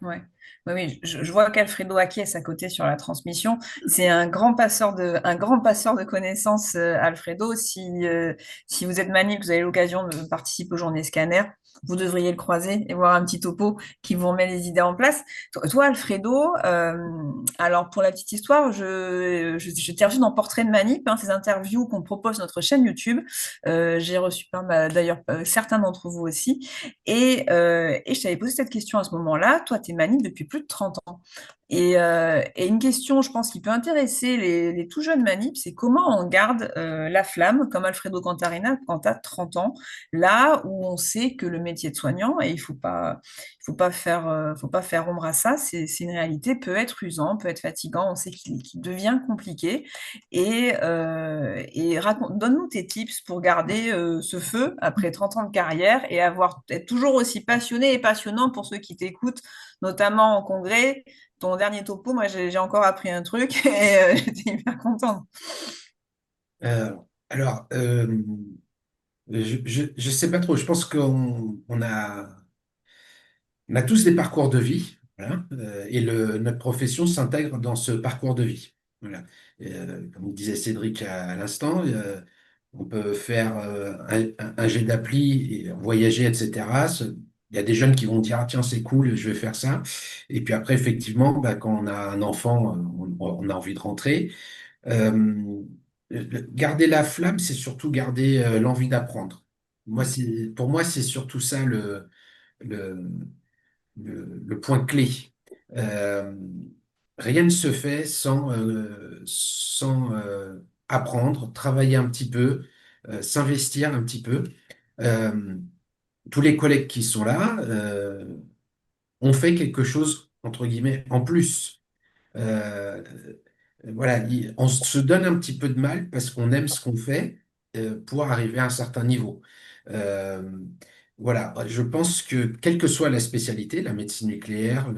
Ouais. Oui, oui, je vois qu'Alfredo acquiesce à côté sur la transmission. C'est un grand passeur de connaissances, Alfredo. Si vous êtes manip, que vous avez l'occasion de participer aux journées scanner, vous devriez le croiser et voir un petit topo qui vous remet les idées en place. Toi, Alfredo, alors pour la petite histoire, je t'ai reçu dans Portrait de manip, ces interviews qu'on propose sur notre chaîne YouTube. J'ai reçu d'ailleurs certains d'entre vous aussi. Et je t'avais posé cette question à ce moment-là. Toi, tu es manip depuis plus de 30 ans. Et une question, je pense, qui peut intéresser les tout jeunes manips, c'est comment on garde la flamme, comme Alfredo Cantarina, quand tu as 30 ans, là où on sait que le métier de soignant, et il faut pas faire ombre à ça, c'est une réalité, peut être usant, peut être fatigant, on sait qu'il devient compliqué. Donne-nous tes tips pour garder ce feu après 30 ans de carrière et être toujours aussi passionné et passionnant pour ceux qui t'écoutent, notamment en congrès. Ton dernier topo, moi j'ai encore appris un truc et j'étais hyper contente. Euh, alors, je sais pas trop. Je pense on a tous des parcours de vie, voilà, et notre profession s'intègre dans ce parcours de vie. Voilà. Comme disait Cédric à l'instant, on peut faire un jet d'appli, et voyager, etc. Il y a des jeunes qui vont dire, ah, tiens, c'est cool, je vais faire ça. Et puis après, effectivement, bah, quand on a un enfant, on a envie de rentrer. Euh, Garder la flamme, c'est surtout garder l'envie d'apprendre. Pour moi, c'est surtout ça le, le point clé. Euh, Rien ne se fait sans apprendre, travailler un petit peu, s'investir un petit peu. Euh, Tous les collègues qui sont là ont fait quelque chose, entre guillemets, en plus. Euh, voilà, on se donne un petit peu de mal parce qu'on aime ce qu'on fait pour arriver à un certain niveau. Euh, voilà, je pense que quelle que soit la spécialité, la médecine nucléaire,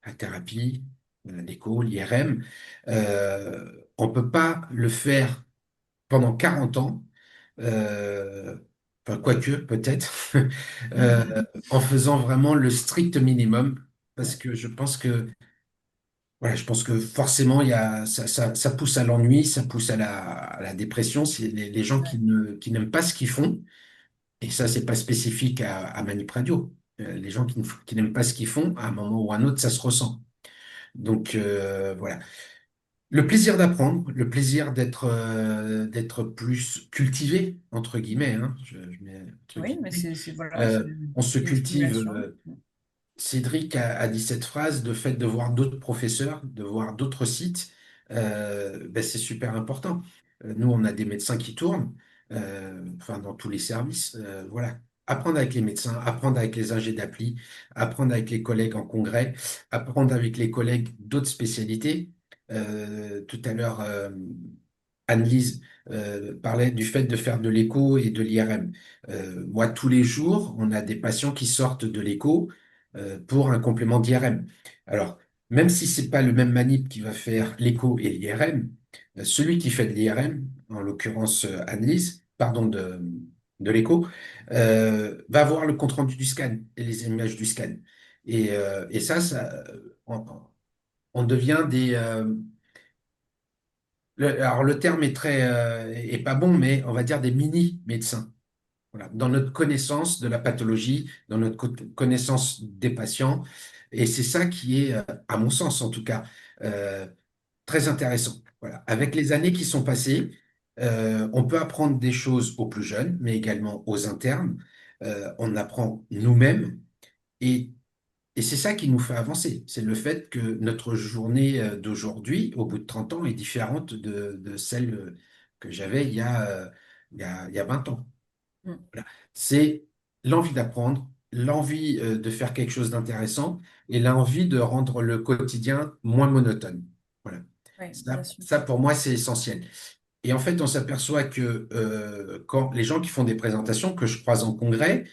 la thérapie, l'écho, l'IRM, on ne peut pas le faire pendant 40 ans, euh, enfin, quoique peut-être, euh, en faisant vraiment le strict minimum, parce que je pense que voilà, je pense que forcément, ça pousse à l'ennui, ça pousse à la dépression. C'est les gens qui n'aiment pas ce qu'ils font. Et ça, c'est pas spécifique à Manip Radio. Les gens qui n'aiment pas ce qu'ils font, à un moment ou à un autre, ça se ressent. Donc voilà. Le plaisir d'apprendre, le plaisir d'être plus cultivé, entre guillemets, hein, je mets entre Oui, mais guillemets. voilà, c'est On se une cultive. stimulation. Cédric a dit cette phrase, le fait de voir d'autres professeurs, de voir d'autres sites, ben, c'est super important. Nous, on a des médecins qui tournent, enfin dans tous les services. Voilà. Apprendre avec les médecins, apprendre avec les ingés d'appli, apprendre avec les collègues en congrès, apprendre avec les collègues d'autres spécialités. Tout à l'heure, Anne-Lise parlait du fait de faire de l'écho et de l'IRM. Moi, tous les jours, on a des patients qui sortent de l'écho pour un complément d'IRM. Alors, même si c'est pas le même manip qui va faire l'écho et l'IRM, celui qui fait de l'IRM, en l'occurrence Annelise, pardon, de l'écho, va avoir le compte-rendu du scan et les images du scan. Et ça on devient alors le terme est pas bon, mais on va dire des mini-médecins. Voilà, dans notre connaissance de la pathologie, dans notre connaissance des patients. Et c'est ça qui est, à mon sens en tout cas, euh, très intéressant. Voilà. Avec les années qui sont passées, on peut apprendre des choses aux plus jeunes, mais également aux internes. On apprend nous-mêmes et, et c'est ça qui nous fait avancer. C'est le fait que notre journée d'aujourd'hui, au bout de 30 ans, est différente de celle que j'avais il y a 20 ans. Mm. Voilà. C'est l'envie d'apprendre, l'envie de faire quelque chose d'intéressant et l'envie de rendre le quotidien moins monotone. Voilà. Oui, bien Ça, sûr. ça, pour moi, c'est essentiel. Et en fait, on s'aperçoit que quand les gens qui font des présentations que je croise en congrès,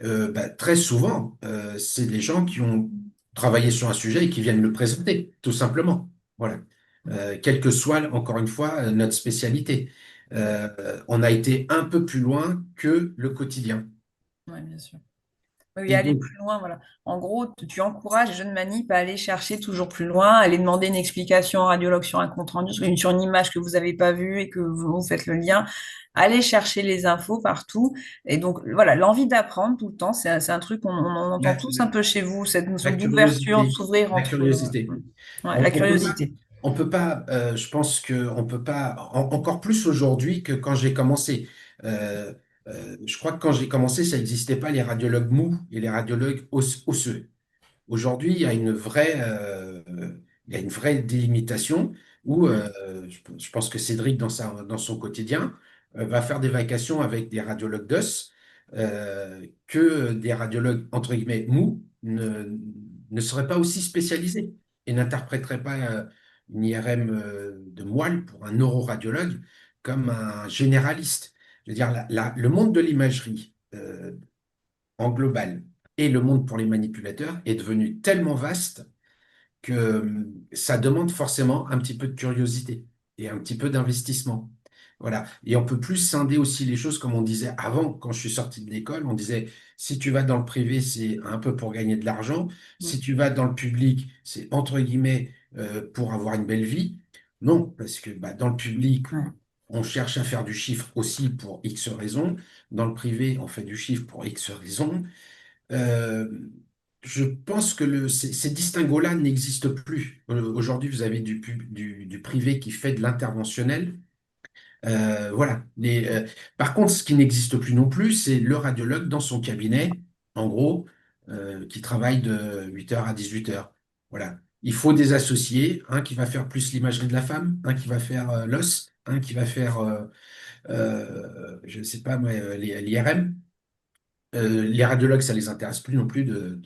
bah, très souvent, c'est des gens qui ont travaillé sur un sujet et qui viennent le présenter, tout simplement. Voilà. Quelle que soit, encore une fois, notre spécialité. On a été un peu plus loin que le quotidien. Oui, bien sûr. Oui, Et aller donc, plus loin, voilà. En gros, tu encourages les jeunes manip à aller chercher toujours plus loin, à aller demander une explication au radiologue sur un compte rendu, sur une image que vous n'avez pas vue et que vous faites le lien. Aller chercher les infos partout. Et donc, voilà, l'envie d'apprendre tout le temps, c'est un truc qu'on on entend la, tous un peu chez vous, cette notion la d'ouverture, de curiosité, s'ouvrir la entre curiosité. ouais, la On peut pas, curiosité. je pense qu'on peut pas, encore plus aujourd'hui que quand j'ai commencé. Euh, je crois que quand j'ai commencé, ça n'existait pas les radiologues mous et les radiologues osseux. Aujourd'hui, il y a une vraie délimitation où je pense que Cédric, dans son quotidien, va faire des vacations avec des radiologues d'os que des radiologues, entre guillemets, mous ne seraient pas aussi spécialisés et n'interpréteraient pas une IRM de moelle pour un neuroradiologue comme un généraliste. Je veux dire, le monde de l'imagerie en global et le monde pour les manipulateurs est devenu tellement vaste que ça demande forcément un petit peu de curiosité et un petit peu d'investissement. Voilà. Et on peut plus scinder aussi les choses comme on disait avant, quand je suis sorti de l'école, on disait si tu vas dans le privé, c'est un peu pour gagner de l'argent. Si tu vas dans le public, c'est entre guillemets pour avoir une belle vie. Non, parce que bah, dans le public, Ouais. on cherche à faire du chiffre aussi pour X raisons. Dans le privé, on fait du chiffre pour X raisons. Euh, je pense que ces distinguos-là n'existent plus. Aujourd'hui, vous avez du privé qui fait de l'interventionnel. Voilà. Par contre, ce qui n'existe plus non plus, c'est le radiologue dans son cabinet, en gros, qui travaille de 8 heures à 18 heures. Voilà. Il faut des associés, un qui va faire plus l'imagerie de la femme, un qui va faire l'os, un qui va faire, je ne sais pas, moi, l'IRM. Les radiologues, ça les intéresse plus non plus de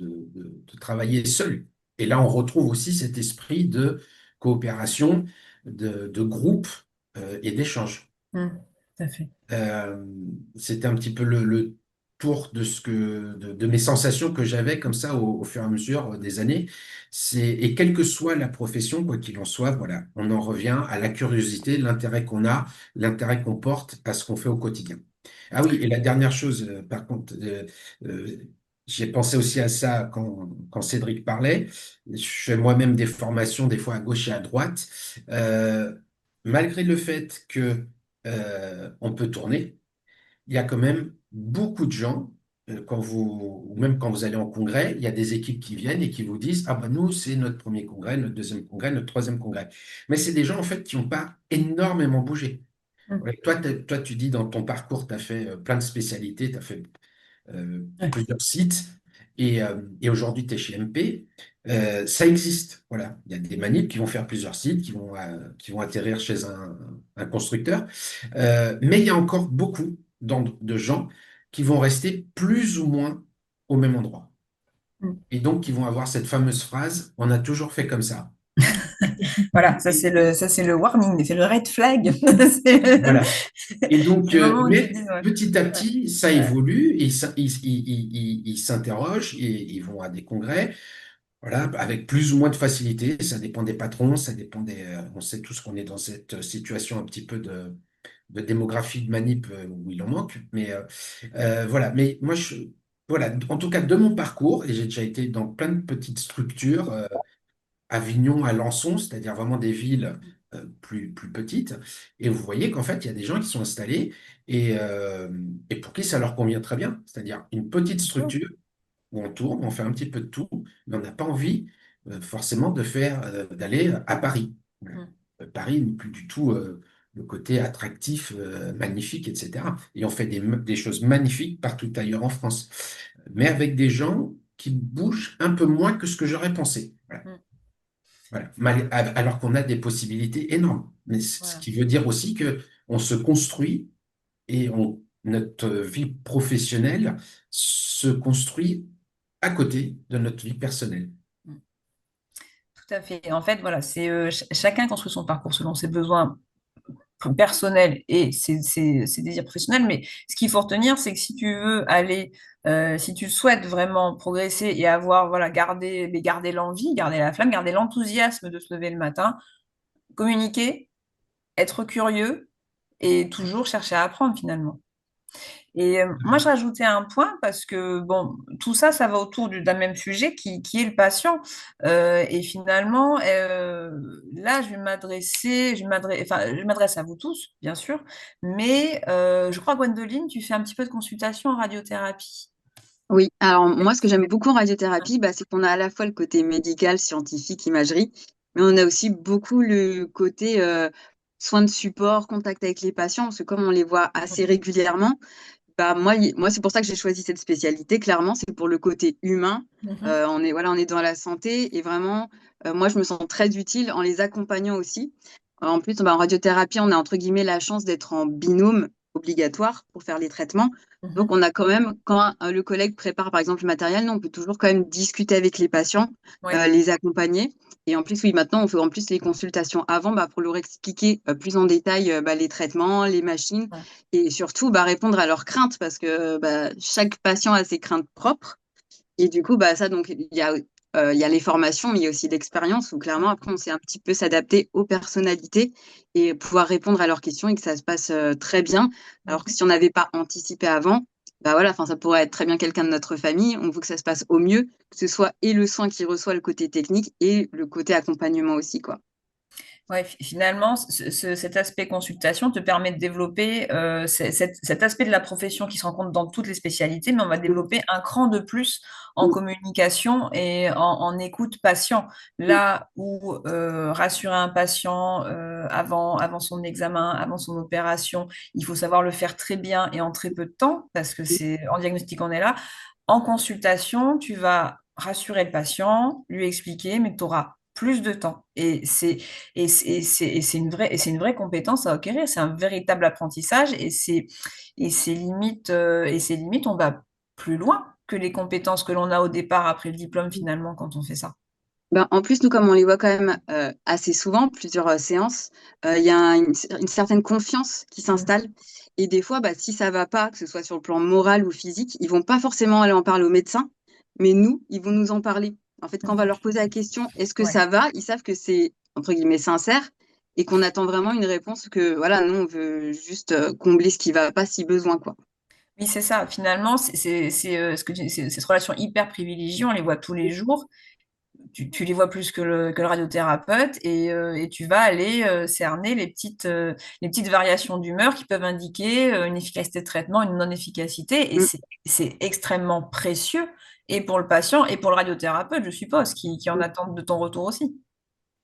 travailler seuls. Et là, on retrouve aussi cet esprit de coopération, de groupe et d'échange. Tout à fait. Euh, C'était un petit peu le tour de mes sensations que j'avais comme ça au fur et à mesure des années. Et quelle que soit la profession, quoi qu'il en soit, voilà, on en revient à la curiosité, l'intérêt qu'on a, l'intérêt qu'on porte à ce qu'on fait au quotidien. Ah oui, et la dernière chose, par contre, euh, j'ai pensé aussi à ça quand Cédric parlait. Je fais moi-même des formations, des fois à gauche et à droite. Euh, Malgré le fait que on peut tourner, il y a quand même beaucoup de gens, ou même quand vous allez en congrès, il y a des équipes qui viennent et qui vous disent, ah ben nous, c'est notre premier congrès, notre deuxième congrès, notre troisième congrès. Mais c'est des gens, en fait, qui n'ont pas énormément bougé. Mm. Ouais, toi, tu dis dans ton parcours, tu as fait plein de spécialités, tu as fait Ouais. plusieurs sites, et aujourd'hui, tu es chez MP. Ça existe. Voilà. Il y a des manips qui vont faire plusieurs sites, qui vont atterrir chez un constructeur. Mais il y a encore beaucoup de gens qui vont rester plus ou moins au même endroit. Mm. Et donc, qui vont avoir cette fameuse phrase, on a toujours fait comme ça. Voilà, ça c'est le warning, c'est le red flag. C'est Voilà. Et donc, le moment où tu dis, mais ouais. petit à Ouais. petit, ça Ouais. évolue et ils s'interrogent et ils vont à des congrès, voilà, avec plus ou moins de facilité. Ça dépend des patrons, ça dépend on sait tous qu'on est dans cette situation un petit peu de démographie de manip où il en manque. Mais voilà. Mais moi, voilà, en tout cas, de mon parcours, et j'ai déjà été dans plein de petites structures. Avignon, Alençon, c'est-à-dire vraiment des villes plus petites. Et vous voyez qu'en fait, il y a des gens qui sont installés et pour qui ça leur convient très bien. C'est-à-dire une petite Bien sûr. structure où on tourne, on fait un petit peu de tout, mais on n'a pas envie forcément d'aller à Paris. Voilà. Mm. Paris n'est plus du tout le côté attractif, magnifique, etc. Et on fait des choses magnifiques partout ailleurs en France, mais avec des gens qui bougent un peu moins que ce que j'aurais pensé. Voilà. Mm. Voilà. Alors qu'on a des possibilités énormes. Mais ce Voilà. qui veut dire aussi que on se construit et notre vie professionnelle se construit à côté de notre vie personnelle. Mm. Tout à fait. En fait, voilà, c'est chacun construit son parcours selon ses besoins personnels et ses désirs professionnels. Mais ce qu'il faut retenir, c'est que si tu veux aller, si tu souhaites vraiment progresser et avoir, voilà, garder l'envie, garder la flamme, garder l'enthousiasme de se lever le matin, communiquer, être curieux et toujours chercher à apprendre finalement. Et moi, je rajoutais un point parce que, bon, tout ça, ça va autour d'un même sujet qui est le patient. Et finalement, là, je m'adresse à vous tous, bien sûr, mais je crois, Gwendoline, tu fais un petit peu de consultation en radiothérapie. Oui, alors moi, ce que j'aime beaucoup en radiothérapie, bah, c'est qu'on a à la fois le côté médical, scientifique, imagerie, mais on a aussi beaucoup le côté soins de support, contact avec les patients, parce que comme on les voit assez régulièrement, bah, moi c'est pour ça que j'ai choisi cette spécialité, clairement, c'est pour le côté humain. Mhm. On est dans la santé et vraiment, moi, je me sens très utile en les accompagnant aussi. En plus, bah, en radiothérapie, on a entre guillemets la chance d'être en binôme obligatoire pour faire les traitements. Donc, Mhm. on a quand même, quand le collègue prépare par exemple le matériel, nous, on peut toujours quand même discuter avec les patients, Ouais. les accompagner. Et en plus, oui, maintenant, on fait en plus les consultations avant bah, pour leur expliquer plus en détail bah, les traitements, les machines Ouais. et surtout bah, répondre à leurs craintes parce que bah, chaque patient a ses craintes propres. Et du coup, bah, ça, donc, il y a les formations, mais il y a aussi l'expérience où clairement, après, on sait un petit peu s'adapter aux personnalités et pouvoir répondre à leurs questions et que ça se passe très bien. Alors que Mhm. si on n'avait pas anticipé avant, bah voilà, enfin, ça pourrait être très bien quelqu'un de notre famille. On veut que ça se passe au mieux, que ce soit et le soin qui reçoit le côté technique et le côté accompagnement aussi, quoi. Ouais, finalement, cet aspect consultation te permet de développer cet aspect de la profession qui se rencontre dans toutes les spécialités, mais on va développer un cran de plus en Mm, communication et en écoute patient. mm, Là où rassurer un patient avant son examen, avant son opération, il faut savoir le faire très bien et en très peu de temps, parce que mm. c'est en diagnostic on est là. En consultation, tu vas rassurer le patient, lui expliquer, mais tu auras plus de temps. Et c'est une vraie compétence à acquérir. C'est un véritable apprentissage et c'est limite, on va plus loin que les compétences que l'on a au départ après le diplôme finalement quand on fait ça. Ben, en plus, nous, comme on les voit quand même assez souvent, plusieurs séances, il y a une certaine confiance qui Mm. s'installe. Et des fois, bah, si ça va pas, que ce soit sur le plan moral ou physique, ils vont pas forcément aller en parler au médecin, mais nous, ils vont nous en parler. En fait, quand on va Mhm. leur poser la question, est-ce que Ouais. ça va? Ils savent que c'est, entre guillemets, sincère et qu'on attend vraiment une réponse que, voilà, nous, on veut juste combler ce qui va pas si besoin, quoi. Oui, c'est ça. Finalement, cette relation hyper privilégiée, on les voit tous les jours. Tu les vois plus que le radiothérapeute et tu vas aller cerner les petites variations d'humeur qui peuvent indiquer une efficacité de traitement, une non-efficacité. Et Mm. c'est extrêmement précieux, et pour le patient et pour le radiothérapeute, je suppose, qui en attendent de ton retour aussi.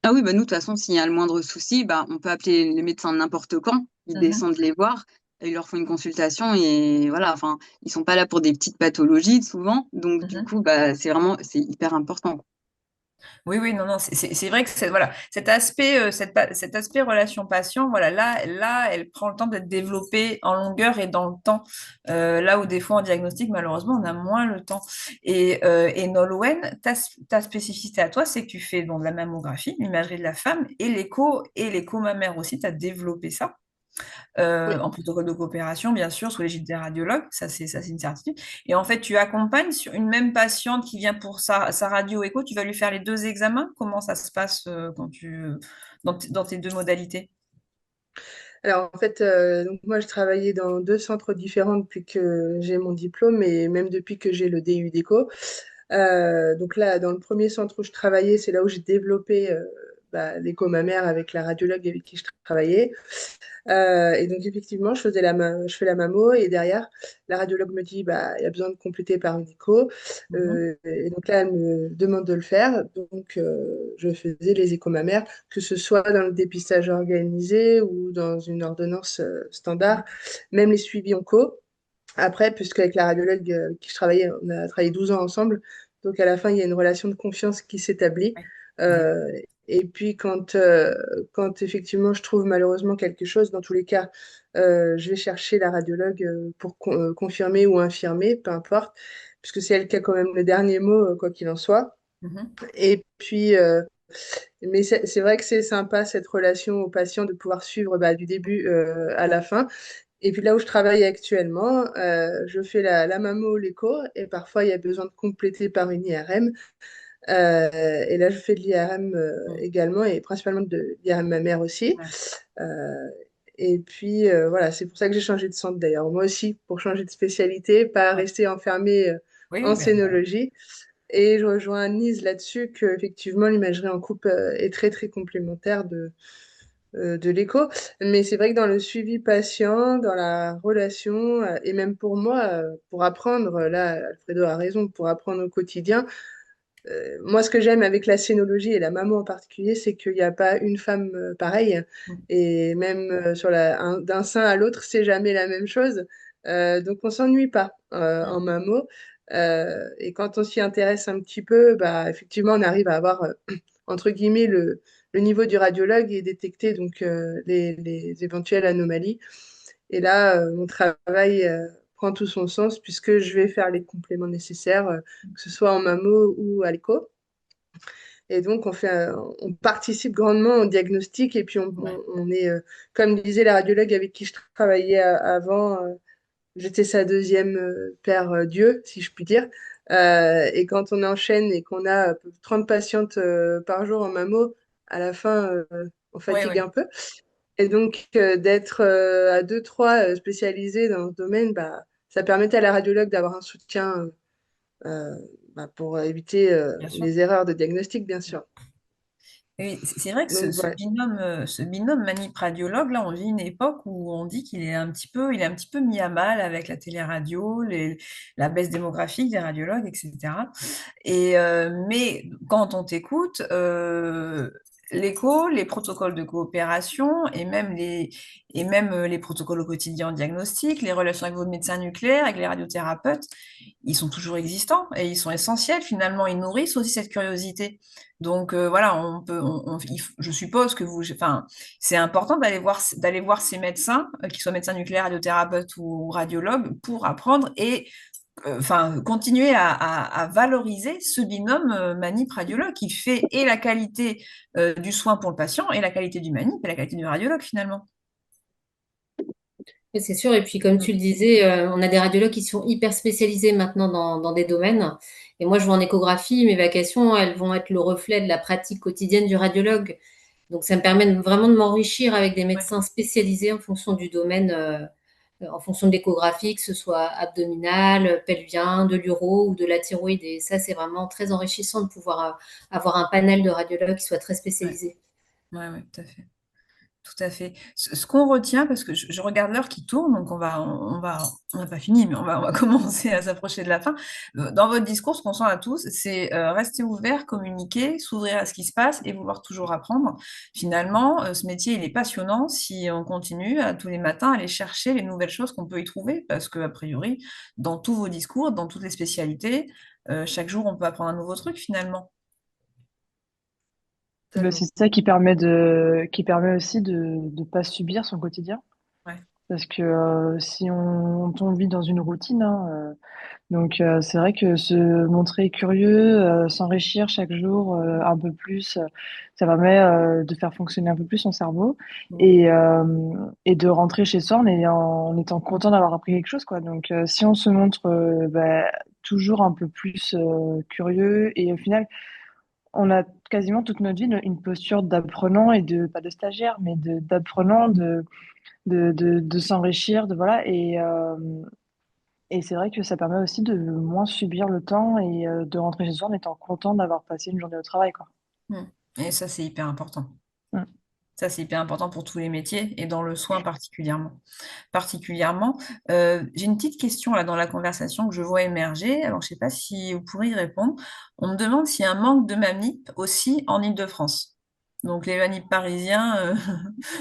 Ah oui, bah nous, de toute façon, s'il y a le moindre souci, bah, on peut appeler les médecins n'importe quand. Ils Mhm. descendent les voir, ils leur font une consultation et voilà, enfin, ils sont pas là pour des petites pathologies souvent. Donc, du Mhm. coup, c'est hyper important. Oui, oui, non, non, c'est vrai que voilà, cet aspect relation patient, voilà, là, elle prend le temps d'être développée en longueur et dans le temps. Là où des fois en diagnostic, malheureusement, on a moins le temps. Et Nolwenn, ta spécificité à toi, c'est que tu fais donc de la mammographie, l'imagerie de la femme, et l'écho mammaire aussi, tu as développé ça Oui. en protocole de coopération, bien sûr, sous l'égide des radiologues, ça c'est une certitude. Et en fait, tu accompagnes sur une même patiente qui vient pour sa radio-écho, tu vas lui faire les deux examens. Comment ça se passe dans tes deux modalités? Alors en fait, donc moi je travaillais dans deux centres différents depuis que j'ai mon diplôme et même depuis que j'ai le DU d'éco. Donc là, dans le premier centre où je travaillais, c'est là où j'ai développé l'écho mammaire avec la radiologue avec qui je travaillais. Et donc effectivement, je fais la mammo et derrière, la radiologue me dit il y a besoin de compléter par une écho. Mhm. Et donc là, elle me demande de le faire. Donc je faisais les échos mammaires, que ce soit dans le dépistage organisé ou dans une ordonnance standard, même les suivis en co. Après, puisqu'avec la radiologue avec qui je travaillais, on a travaillé 12 ans ensemble, donc à la fin, il y a une relation de confiance qui s'établit. Ouais. Euh, et puis, quand effectivement je trouve malheureusement quelque chose, dans tous les cas, je vais chercher la radiologue pour confirmer ou infirmer, peu importe, puisque c'est elle qui a quand même le dernier mot, quoi qu'il en soit. Mhm. Et puis, mais c'est vrai que c'est sympa cette relation au patient de pouvoir suivre du début à la fin. Et puis là où je travaille actuellement, je fais la mammo, l'écho, et parfois il y a besoin de compléter par une IRM. Et là, je fais de l'IRM Mhm. également, et principalement de l'IRM mammaire aussi. Ouais. Euh, et puis voilà, c'est pour ça que j'ai changé de centre d'ailleurs. Moi aussi, pour changer de spécialité, pas Ouais. rester enfermée Oui, en oui, ben, scénologie. Et je rejoins Nise là-dessus que effectivement l'imagerie en coupe est très très complémentaire de l'écho. Mais c'est vrai que dans le suivi patient, dans la relation, et même pour moi, pour apprendre, là, Alfredo a raison, pour apprendre au quotidien, moi, ce que j'aime avec la scénologie et la maman en particulier, c'est qu'il n'y a pas une femme pareille. Mhm. Et même d'un sein à l'autre, c'est jamais la même chose. Donc, on s'ennuie pas en mammo. Et quand on s'y intéresse un petit peu, effectivement, on arrive à avoir, entre guillemets, le niveau du radiologue et détecter donc, les éventuelles anomalies. Et là, mon travail prend tout son sens puisque je vais faire les compléments nécessaires, que ce soit en mammo ou à l'écho. Et donc, on participe grandement au diagnostic et puis Ouais. on est, comme disait la radiologue avec qui je travaillais avant, j'étais sa deuxième paire Dieu, si je puis dire. Et quand on enchaîne et qu'on a 30 patientes par jour en mammo, à la fin, on Ouais, fatigue ouais. un peu. Et donc, d'être à deux, trois spécialisés dans ce domaine, ça permettait à la radiologue d'avoir un soutien pour éviter Bien sûr. les erreurs de diagnostic, bien sûr. Oui, c'est vrai que Donc, voilà. ce binôme manip-radiologue, là, on vit une époque où on dit il est un petit peu mis à mal avec la télé-radio, la baisse démographique des radiologues, etc. Mais quand on t'écoute, l'écho, les protocoles de coopération et même les protocoles au quotidien en diagnostic, les relations avec vos médecins nucléaires, avec les radiothérapeutes, ils sont toujours existants et ils sont essentiels. Finalement, ils nourrissent aussi cette curiosité. Donc voilà, je suppose que enfin, c'est important d'aller voir ces médecins, qu'ils soient médecins nucléaires, radiothérapeutes ou radiologues, pour apprendre et enfin, continuer à valoriser ce binôme manip-radiologue qui fait et la qualité du soin pour le patient et la qualité du manip et la qualité du radiologue finalement. Oui, c'est sûr. Et puis, comme tu le disais, on a des radiologues qui sont hyper spécialisés maintenant dans des domaines. Et moi, je vois en échographie, mes vacations, elles vont être le reflet de la pratique quotidienne du radiologue. Donc, ça me permet vraiment de m'enrichir avec des Ouais. médecins spécialisés en fonction du domaine en fonction de l'échographie, que ce soit abdominal, pelvien, de l'uro ou de la thyroïde. Et ça, c'est vraiment très enrichissant de pouvoir avoir un panel de radiologues qui soit très spécialisé. Ouais, ouais, tout à fait. Tout à fait. Ce qu'on retient, parce que je regarde l'heure qui tourne, donc on n'a pas fini, mais on va commencer à s'approcher de la fin. Dans votre discours, ce qu'on sent à tous, c'est rester ouvert, communiquer, s'ouvrir à ce qui se passe et vouloir toujours apprendre. Finalement, ce métier, il est passionnant si on continue à tous les matins aller chercher les nouvelles choses qu'on peut y trouver, parce que a priori, dans tous vos discours, dans toutes les spécialités, chaque jour, on peut apprendre un nouveau truc finalement. Ben, c'est ça qui permet aussi de ne pas subir son quotidien. Ouais. Parce que si on vit dans une routine, hein, donc c'est vrai que se montrer curieux, s'enrichir chaque jour un peu plus, ça permet de faire fonctionner un peu plus son cerveau et de rentrer chez soi en étant content d'avoir appris quelque chose, quoi. Donc si on se montre toujours un peu plus curieux et au final, on a quasiment toute notre vie une posture d'apprenant et pas de stagiaire, mais d'apprenant, de s'enrichir, de voilà. Et c'est vrai que ça permet aussi de moins subir le temps et de rentrer chez soi en étant content d'avoir passé une journée au travail, quoi. Et ça, c'est hyper important. Mm. Ça, c'est hyper important pour tous les métiers et dans le soin particulièrement. J'ai une petite question là dans la conversation que je vois émerger. Alors, je ne sais pas si vous pourrez y répondre. On me demande s'il y a un manque de manip aussi en Île-de-France. Donc, les manips parisiens,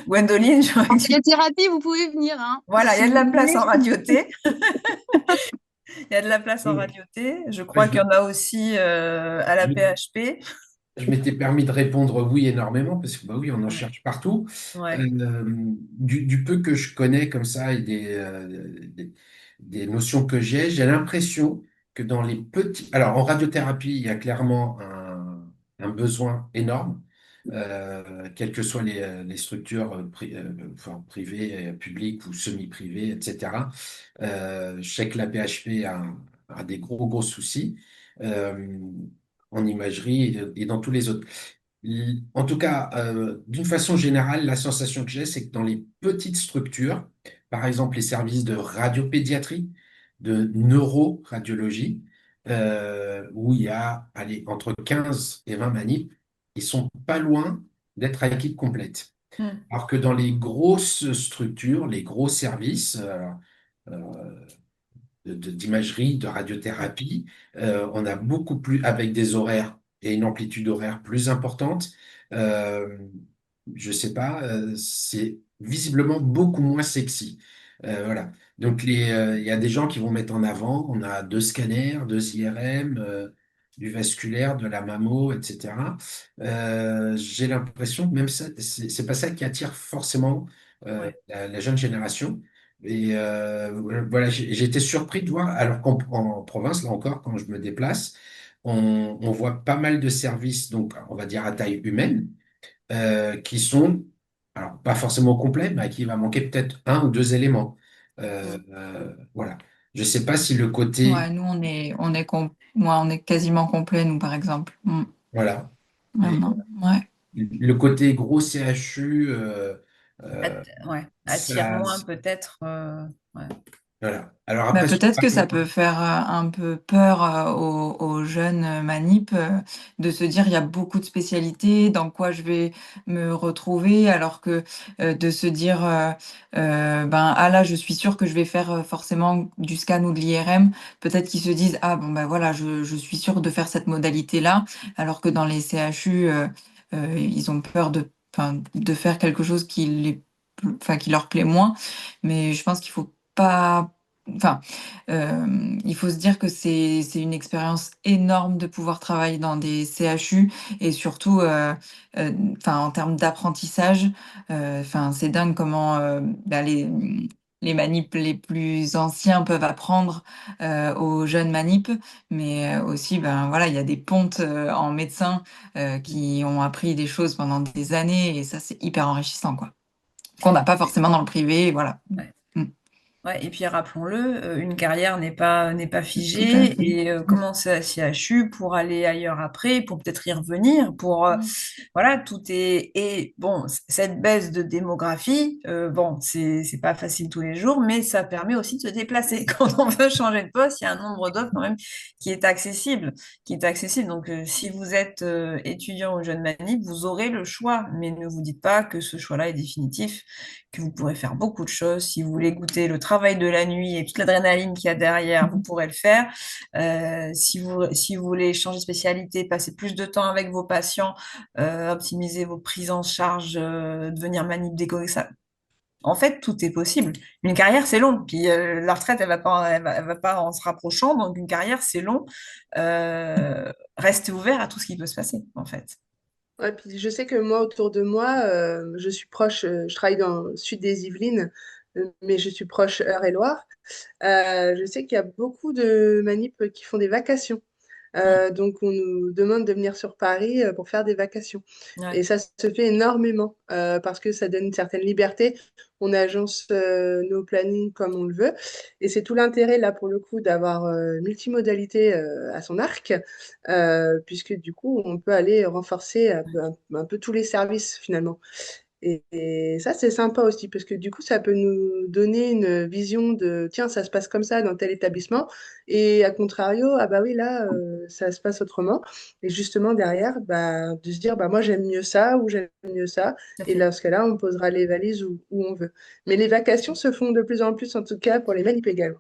Gwendoline, je En radiothérapie, vous pouvez venir, hein, voilà, il y a si de la vous place voulez. en radiothé. Il y a de la place en radiothé. Je crois qu'il y en a aussi à la PHP. Je m'étais permis de répondre oui énormément, parce que bah oui, on en cherche partout. Ouais. Du peu que je connais comme ça et des notions que j'ai l'impression que dans les petits... Alors, en radiothérapie, il y a clairement un besoin énorme, quelles que soient les structures enfin, privées, publiques ou semi-privées, etc. Je sais que la PHP a des gros soucis. Euh, en imagerie et dans tous les autres. En tout cas, d'une façon générale, la sensation que j'ai, c'est que dans les petites structures, par exemple les services de radiopédiatrie, de neuroradiologie, où il y a allez, entre 15 et 20 manips, ils sont pas loin d'être à équipe complète. Alors que dans les grosses structures, les gros services, euh, d'imagerie, de radiothérapie. On a beaucoup plus, avec des horaires et une amplitude horaire plus importante. Euh, je sais pas, c'est visiblement beaucoup moins sexy. Voilà. Donc, il y a des gens qui vont mettre en avant, on a 2 scanners, 2 IRM, du vasculaire, de la mammo, etc. J'ai l'impression que même ça, c'est pas ça qui attire forcément la jeune génération. Et voilà, j'ai été surpris de voir, alors qu'en province, là encore, quand je me déplace, on voit pas mal de services, donc on va dire à taille humaine, qui sont, alors pas forcément complets, mais à qui il va manquer peut-être 1 ou 2 éléments. Voilà. Je ne sais pas si le côté, Ouais, nous, moi, on est quasiment complet, nous, par exemple. voilà, Et Vraiment, ouais. le côté gros CHU, Ouais, attire ça, moins peut-être. Ouais. voilà. Alors Bah, après, peut-être que ça peut faire un peu peur aux jeunes manip de se dire il y a beaucoup de spécialités, dans quoi je vais me retrouver, alors que de se dire ben ah là je suis sûre que je vais faire forcément du scan ou de l'IRM, peut-être qu'ils se disent ah bon ben voilà je suis sûre de faire cette modalité-là, alors que dans les CHU ils ont peur enfin, de faire quelque chose enfin, qui leur plaît moins, mais je pense qu'il faut pas. Enfin, il faut se dire que c'est une expérience énorme de pouvoir travailler dans des CHU et surtout, enfin, en termes d'apprentissage, enfin, c'est dingue comment bah, les manips les plus anciens peuvent apprendre aux jeunes manips, mais aussi, ben voilà, il y a des pontes en médecin qui ont appris des choses pendant des années et ça, c'est hyper enrichissant, quoi. Qu'on n'a pas forcément dans le privé, voilà. Ouais. Mm. Ouais, et puis rappelons-le, une carrière n'est pas Tout à figée fait. et commencer à CHU pour aller ailleurs après, pour peut-être y revenir, voilà, tout est et bon, cette baisse de démographie, bon, c'est pas facile tous les jours, mais ça permet aussi de se déplacer. Quand on veut changer de poste, il y a un nombre d'offres quand même qui est accessible, qui est accessible. Donc, si vous êtes étudiant ou jeune manip, vous aurez le choix, mais ne vous dites pas que ce choix-là est définitif, que vous pourrez faire beaucoup de choses. Si vous voulez goûter le travail de la nuit et toute l'adrénaline qu'il y a derrière, vous pourrez le faire. Si vous voulez changer de spécialité, passer plus de temps avec vos patients, optimiser vos prises en charge, devenir manip déco, ça. En fait, tout est possible. Une carrière, c'est long. Puis la retraite, elle va pas en se rapprochant. Donc, une carrière, c'est long. Restez ouvert à tout ce qui peut se passer, en fait. Ouais, puis je sais que moi, autour de moi, je suis proche, je travaille dans le sud des Yvelines, mais je suis proche Eure-et-Loir. Je sais qu'il y a beaucoup de manips qui font des vacations. Mm. Donc, on nous demande de venir sur Paris pour faire des vacations. Ouais. Et ça se fait énormément parce que ça donne une certaine liberté. On agence nos plannings comme on le veut. Et c'est tout l'intérêt, là, pour le coup, d'avoir multimodalité à son arc, puisque du coup, on peut aller renforcer un peu tous les services, finalement. Et ça, c'est sympa aussi, parce que du coup, ça peut nous donner une vision de, tiens, ça se passe comme ça dans tel établissement, et à contrario, ah bah oui, là, ça se passe autrement. Et justement, derrière, bah, de se dire, bah moi, j'aime mieux ça, ou j'aime mieux ça, Tout à et fait. dans ce cas-là, on posera les valises où on veut. Mais les vacations se font de plus en plus, en tout cas, pour les manip également.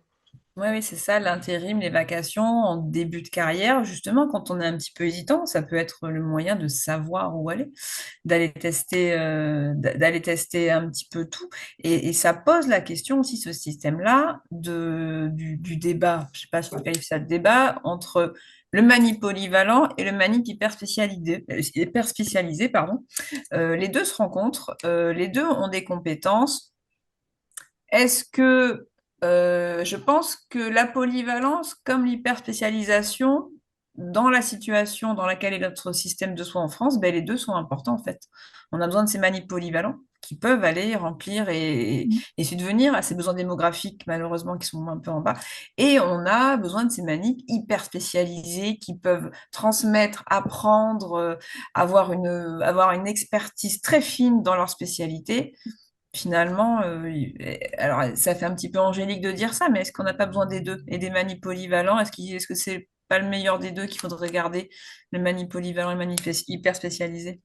Oui, oui, c'est ça, l'intérim, les vacations en début de carrière, justement, quand on est un petit peu hésitant, ça peut être le moyen de savoir où aller, d'aller tester un petit peu tout. Et ça pose la question aussi, ce système-là, du débat, je ne sais pas si on qualifie ça de débat, entre le mani polyvalent et le mani hyper spécialisé, pardon. Les deux se rencontrent, les deux ont des compétences. Est-ce que je pense que la polyvalence, comme l'hyperspécialisation, dans la situation dans laquelle est notre système de soins en France, ben, les deux sont importants en fait. On a besoin de ces manips polyvalents qui peuvent aller remplir et subvenir à ces besoins démographiques malheureusement qui sont un peu en bas. Et on a besoin de ces manips hyper spécialisés qui peuvent transmettre, apprendre, avoir une expertise très fine dans leur spécialité. Finalement, alors ça fait un petit peu angélique de dire ça, mais est-ce qu'on n'a pas besoin des deux et des manis polyvalents? Est-ce que c'est pas le meilleur des deux qu'il faudrait garder, le mani polyvalent et le mani hyper spécialisé?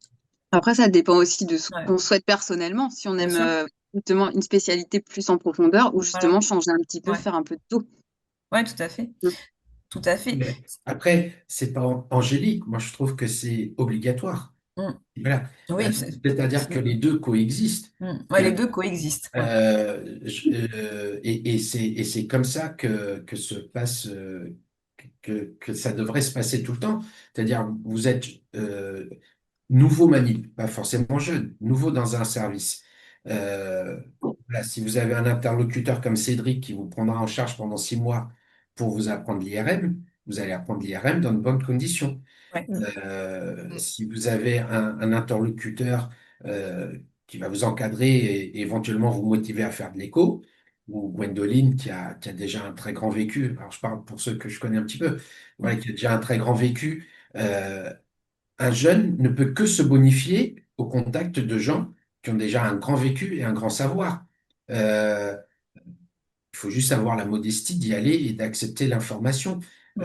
Après, ça dépend aussi de ce Ouais, qu'on souhaite personnellement. Si on bien aime sûr. justement une spécialité plus en profondeur ou Voilà. justement changer un petit peu, Ouais, faire un peu de tout. ouais, tout à fait. Mm. Tout à fait. Mais après, c'est pas angélique. Moi, je trouve que c'est obligatoire. Mm. Voilà. Oui, C'est-à-dire que les deux coexistent. ouais, les deux coexistent. Ouais. Et c'est comme ça que se passe, que ça devrait se passer tout le temps. C'est-à-dire, vous êtes nouveau manip, pas forcément jeune, nouveau dans un service. Voilà, si vous avez un interlocuteur comme Cédric qui vous prendra en charge pendant 6 mois pour vous apprendre l'IRM, vous allez apprendre l'IRM dans de bonnes conditions. Ouais. Si vous avez un interlocuteur qui va vous encadrer et éventuellement vous motiver à faire de l'écho, ou Gwendoline qui a déjà un très grand vécu, alors je parle pour ceux que je connais un petit peu, voilà, qui a déjà un très grand vécu, un jeune ne peut que se bonifier au contact de gens qui ont déjà un grand vécu et un grand savoir. Euh, il faut juste avoir la modestie d'y aller et d'accepter l'information. Mm.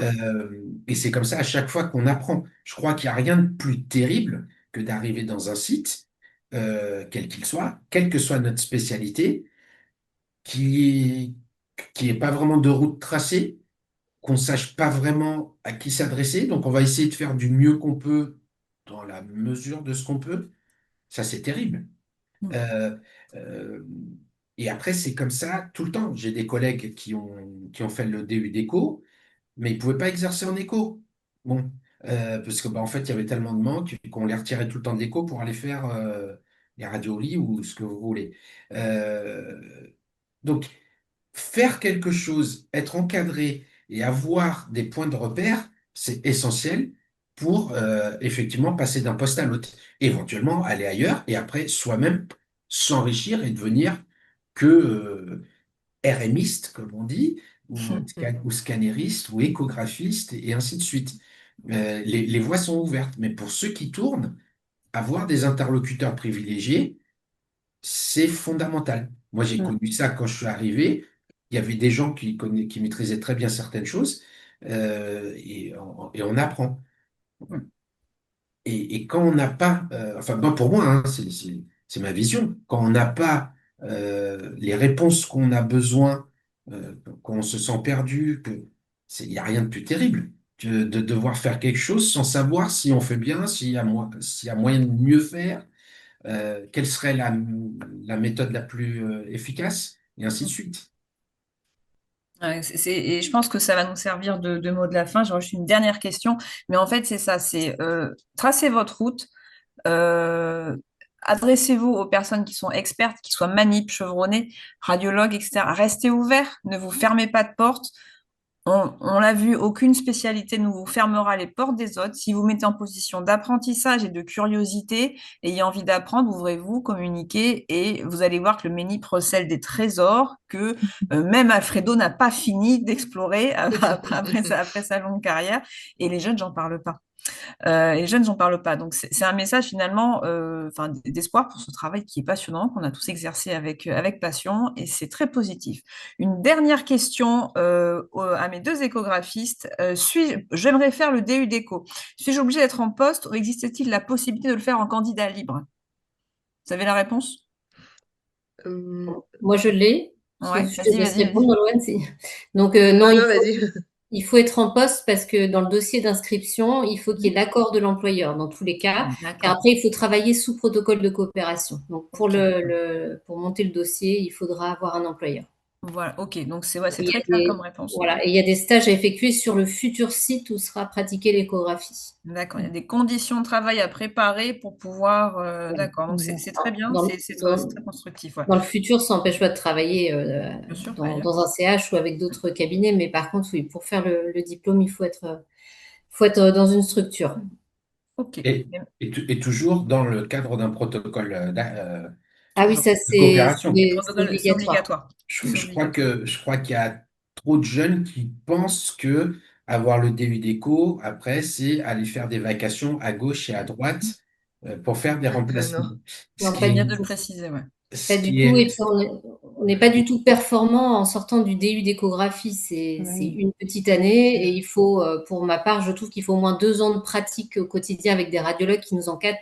Et c'est comme ça à chaque fois qu'on apprend. Je crois qu'il n'y a rien de plus terrible que d'arriver dans un site, quel qu'il soit, quelle que soit notre spécialité, qui qui est pas vraiment de route tracée, qu'on sache pas vraiment à qui s'adresser. Donc on va essayer de faire du mieux qu'on peut dans la mesure de ce qu'on peut. Ça, c'est terrible. Mm. Euh, euh, et après, c'est comme ça tout le temps. J'ai des collègues qui ont fait le DU d'éco, mais ils ne pouvaient pas exercer en éco. Bon, parce que, bah, en fait, il y avait tellement de manque qu'on les retirait tout le temps de l'éco pour aller faire les radios au lit ou ce que vous voulez. Donc, faire quelque chose, être encadré et avoir des points de repère, c'est essentiel pour effectivement passer d'un poste à l'autre, éventuellement aller ailleurs et après soi-même s'enrichir et devenir que RMiste, comme on dit, ou scannériste, ou échographiste, et ainsi de suite. Les voies sont ouvertes, mais pour ceux qui tournent, avoir des interlocuteurs privilégiés, c'est fondamental. Moi, j'ai Mm. connu ça quand je suis arrivé. Il y avait des gens qui maîtrisaient très bien certaines choses, et on apprend. Et quand on n'a pas, enfin, moi, pour moi, hein, c'est ma vision, quand on n'a pas les réponses qu'on a besoin, quand on se sent perdu, il n'y a rien de plus terrible que de devoir faire quelque chose sans savoir si on fait bien, s'il y a moyen de mieux faire, quelle serait la méthode la plus efficace, et ainsi de suite. Ouais, et je pense que ça va nous servir de mot de la fin. J'ai juste une dernière question, mais en fait, c'est ça, c'est tracez votre route, euh, adressez-vous aux personnes qui sont expertes, qui soient manip, chevronnés, radiologues, etc. Restez ouverts, ne vous fermez pas de porte. On l'a vu, aucune spécialité ne vous fermera les portes des autres. Si vous mettez en position d'apprentissage et de curiosité, ayez envie d'apprendre, ouvrez-vous, communiquez et vous allez voir que le MENIP recèle des trésors que même Alfredo n'a pas fini d'explorer après sa longue carrière. Et les jeunes, j'en parle pas. Et les jeunes n'en parlent pas. Donc, c'est un message finalement enfin, d'espoir pour ce travail qui est passionnant, qu'on a tous exercé avec passion, et c'est très positif. Une dernière question à mes deux échographistes. J'aimerais faire le DU d'écho. Suis-je obligée d'être en poste ou existe-t-il la possibilité de le faire en candidat libre? Vous avez la réponse? Moi, je l'ai. Ouais, Je te laisse vas-y. répondre, Nolwenn. Donc, non, Non, vas-y. il faut être en poste parce que dans le dossier d'inscription, il faut qu'il y ait l'accord de l'employeur dans tous les cas. Car D'accord. après, il faut travailler sous protocole de coopération. Donc, pour Ok. pour monter le dossier, il faudra avoir un employeur. Voilà, ok. Donc, c'est Il y très a clair des, comme réponse. voilà, et il y a des stages à effectuer sur le futur site où sera pratiquée l'échographie. D'accord, il y a des conditions de travail à préparer pour pouvoir. Voilà. D'accord, donc c'est très bien, Dans, c'est dans- très constructif. Ouais. dans le futur, ça n'empêche pas de travailler Bien sûr, ailleurs. dans un CH ou avec d'autres cabinets, mais par contre, oui, pour faire le diplôme, il faut être dans une structure. Ok. Et toujours dans le cadre d'un protocole Ah oui, ça, de coopération. c'est C'est obligatoire. obligatoire. Je crois qu'il y a trop de jeunes qui pensent que avoir le DU d'éco, après, c'est aller faire des vacations à gauche et à droite pour faire des remplacements. Non. Ce Non, qui pas C'est du bien est, de le tout. préciser, ouais. Pas ce du qui tout. Et est, puis, on n'est pas du tout performant en sortant du DU d'échographie. C'est Oui. une petite année et il faut, pour ma part, je trouve qu'il faut au moins 2 ans de pratique au quotidien avec des radiologues qui nous encadrent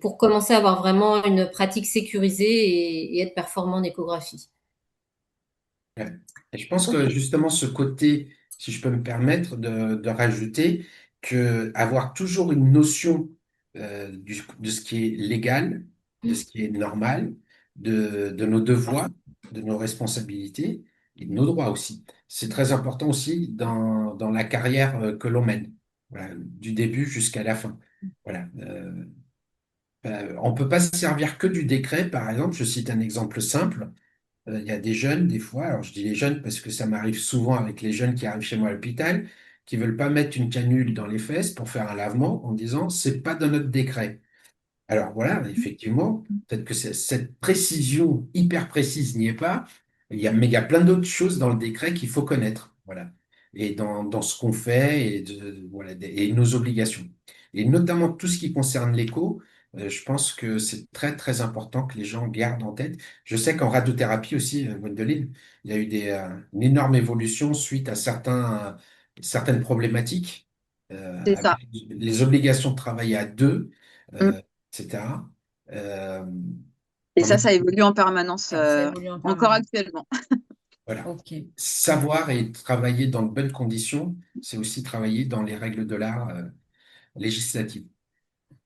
pour commencer à avoir vraiment une pratique sécurisée et être performant en échographie. Ouais. Et je pense que Ok. justement ce côté, si je peux me permettre de rajouter, que avoir toujours une notion de ce qui est légal, de ce qui est normal, de nos devoirs, de nos responsabilités et de nos droits aussi. C'est très important aussi dans la carrière que l'on mène, voilà, du début jusqu'à la fin. Voilà. On ne peut pas se servir que du décret, par exemple. Je cite un exemple simple. Il y a des jeunes, des fois, alors je dis les jeunes parce que ça m'arrive souvent avec les jeunes qui arrivent chez moi à l'hôpital, qui veulent pas mettre une canule dans les fesses pour faire un lavement en disant c'est pas dans notre décret. Alors voilà, effectivement, peut-être que cette précision hyper précise n'y est pas, mais il y a plein d'autres choses dans le décret qu'il faut connaître. Voilà. Et dans ce qu'on fait voilà, et nos obligations. Et notamment tout ce qui concerne l'écho, je pense que c'est très très important que les gens gardent en tête. Je sais qu'en radiothérapie aussi, Gwendoline, il y a eu une énorme évolution suite à certaines problématiques, C'est ça. avec les obligations de travailler à deux. Mm. etc. Euh, Et non, mais ça évolue en permanence, Ça évolue en encore permanence. actuellement. voilà. Ok. Savoir et travailler dans de bonnes conditions, c'est aussi travailler dans les règles de l'art législatives.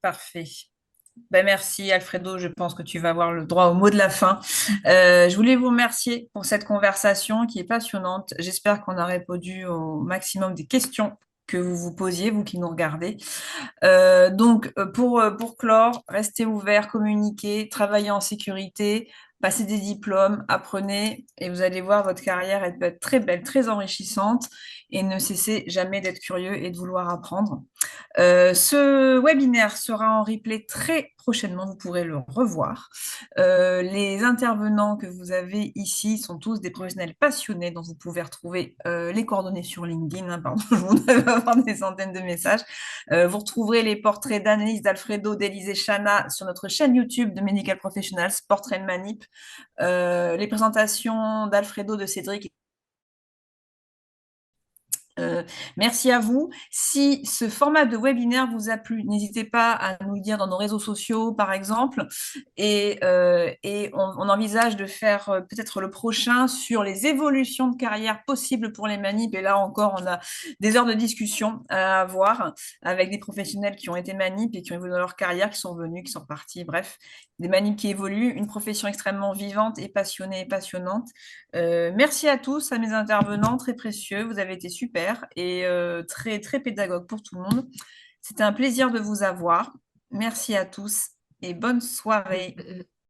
Parfait. Ben merci Alfredo, je pense que tu vas avoir le droit au mot de la fin. Je voulais vous remercier pour cette conversation qui est passionnante. J'espère qu'on a répondu au maximum des questions que vous vous posiez, vous qui nous regardez. Pour clore, restez ouverts, communiquez, travaillez en sécurité, passez des diplômes, apprenez et vous allez voir votre carrière elle peut être très belle, très enrichissante. et ne cessez jamais d'être curieux et de vouloir apprendre. Ce webinaire sera en replay très prochainement, vous pourrez le revoir. Les intervenants que vous avez ici sont tous des professionnels passionnés dont vous pouvez retrouver les coordonnées sur LinkedIn. Hein, pardon, je voudrais avoir des centaines de messages. Vous retrouverez les portraits d'Annelise, d'Alfredo, d'Élise et Chana sur notre chaîne YouTube de Medical Professionals, Portrait de Manip. Les présentations d'Alfredo, de Cédric. Merci à vous. Si ce format de webinaire vous a plu, n'hésitez pas à nous le dire dans nos réseaux sociaux, par exemple. Et on envisage de faire peut-être le prochain sur les évolutions de carrière possibles pour les manips. Et là encore, on a des heures de discussion à avoir avec des professionnels qui ont été manips et qui ont évolué dans leur carrière, qui sont venus, qui sont repartis. Bref, des manips qui évoluent, une profession extrêmement vivante et passionnée et passionnante. Merci à tous, à mes intervenants, très précieux. Vous avez été super et très, très pédagogue pour tout le monde. C'était un plaisir de vous avoir. Merci à tous et bonne soirée.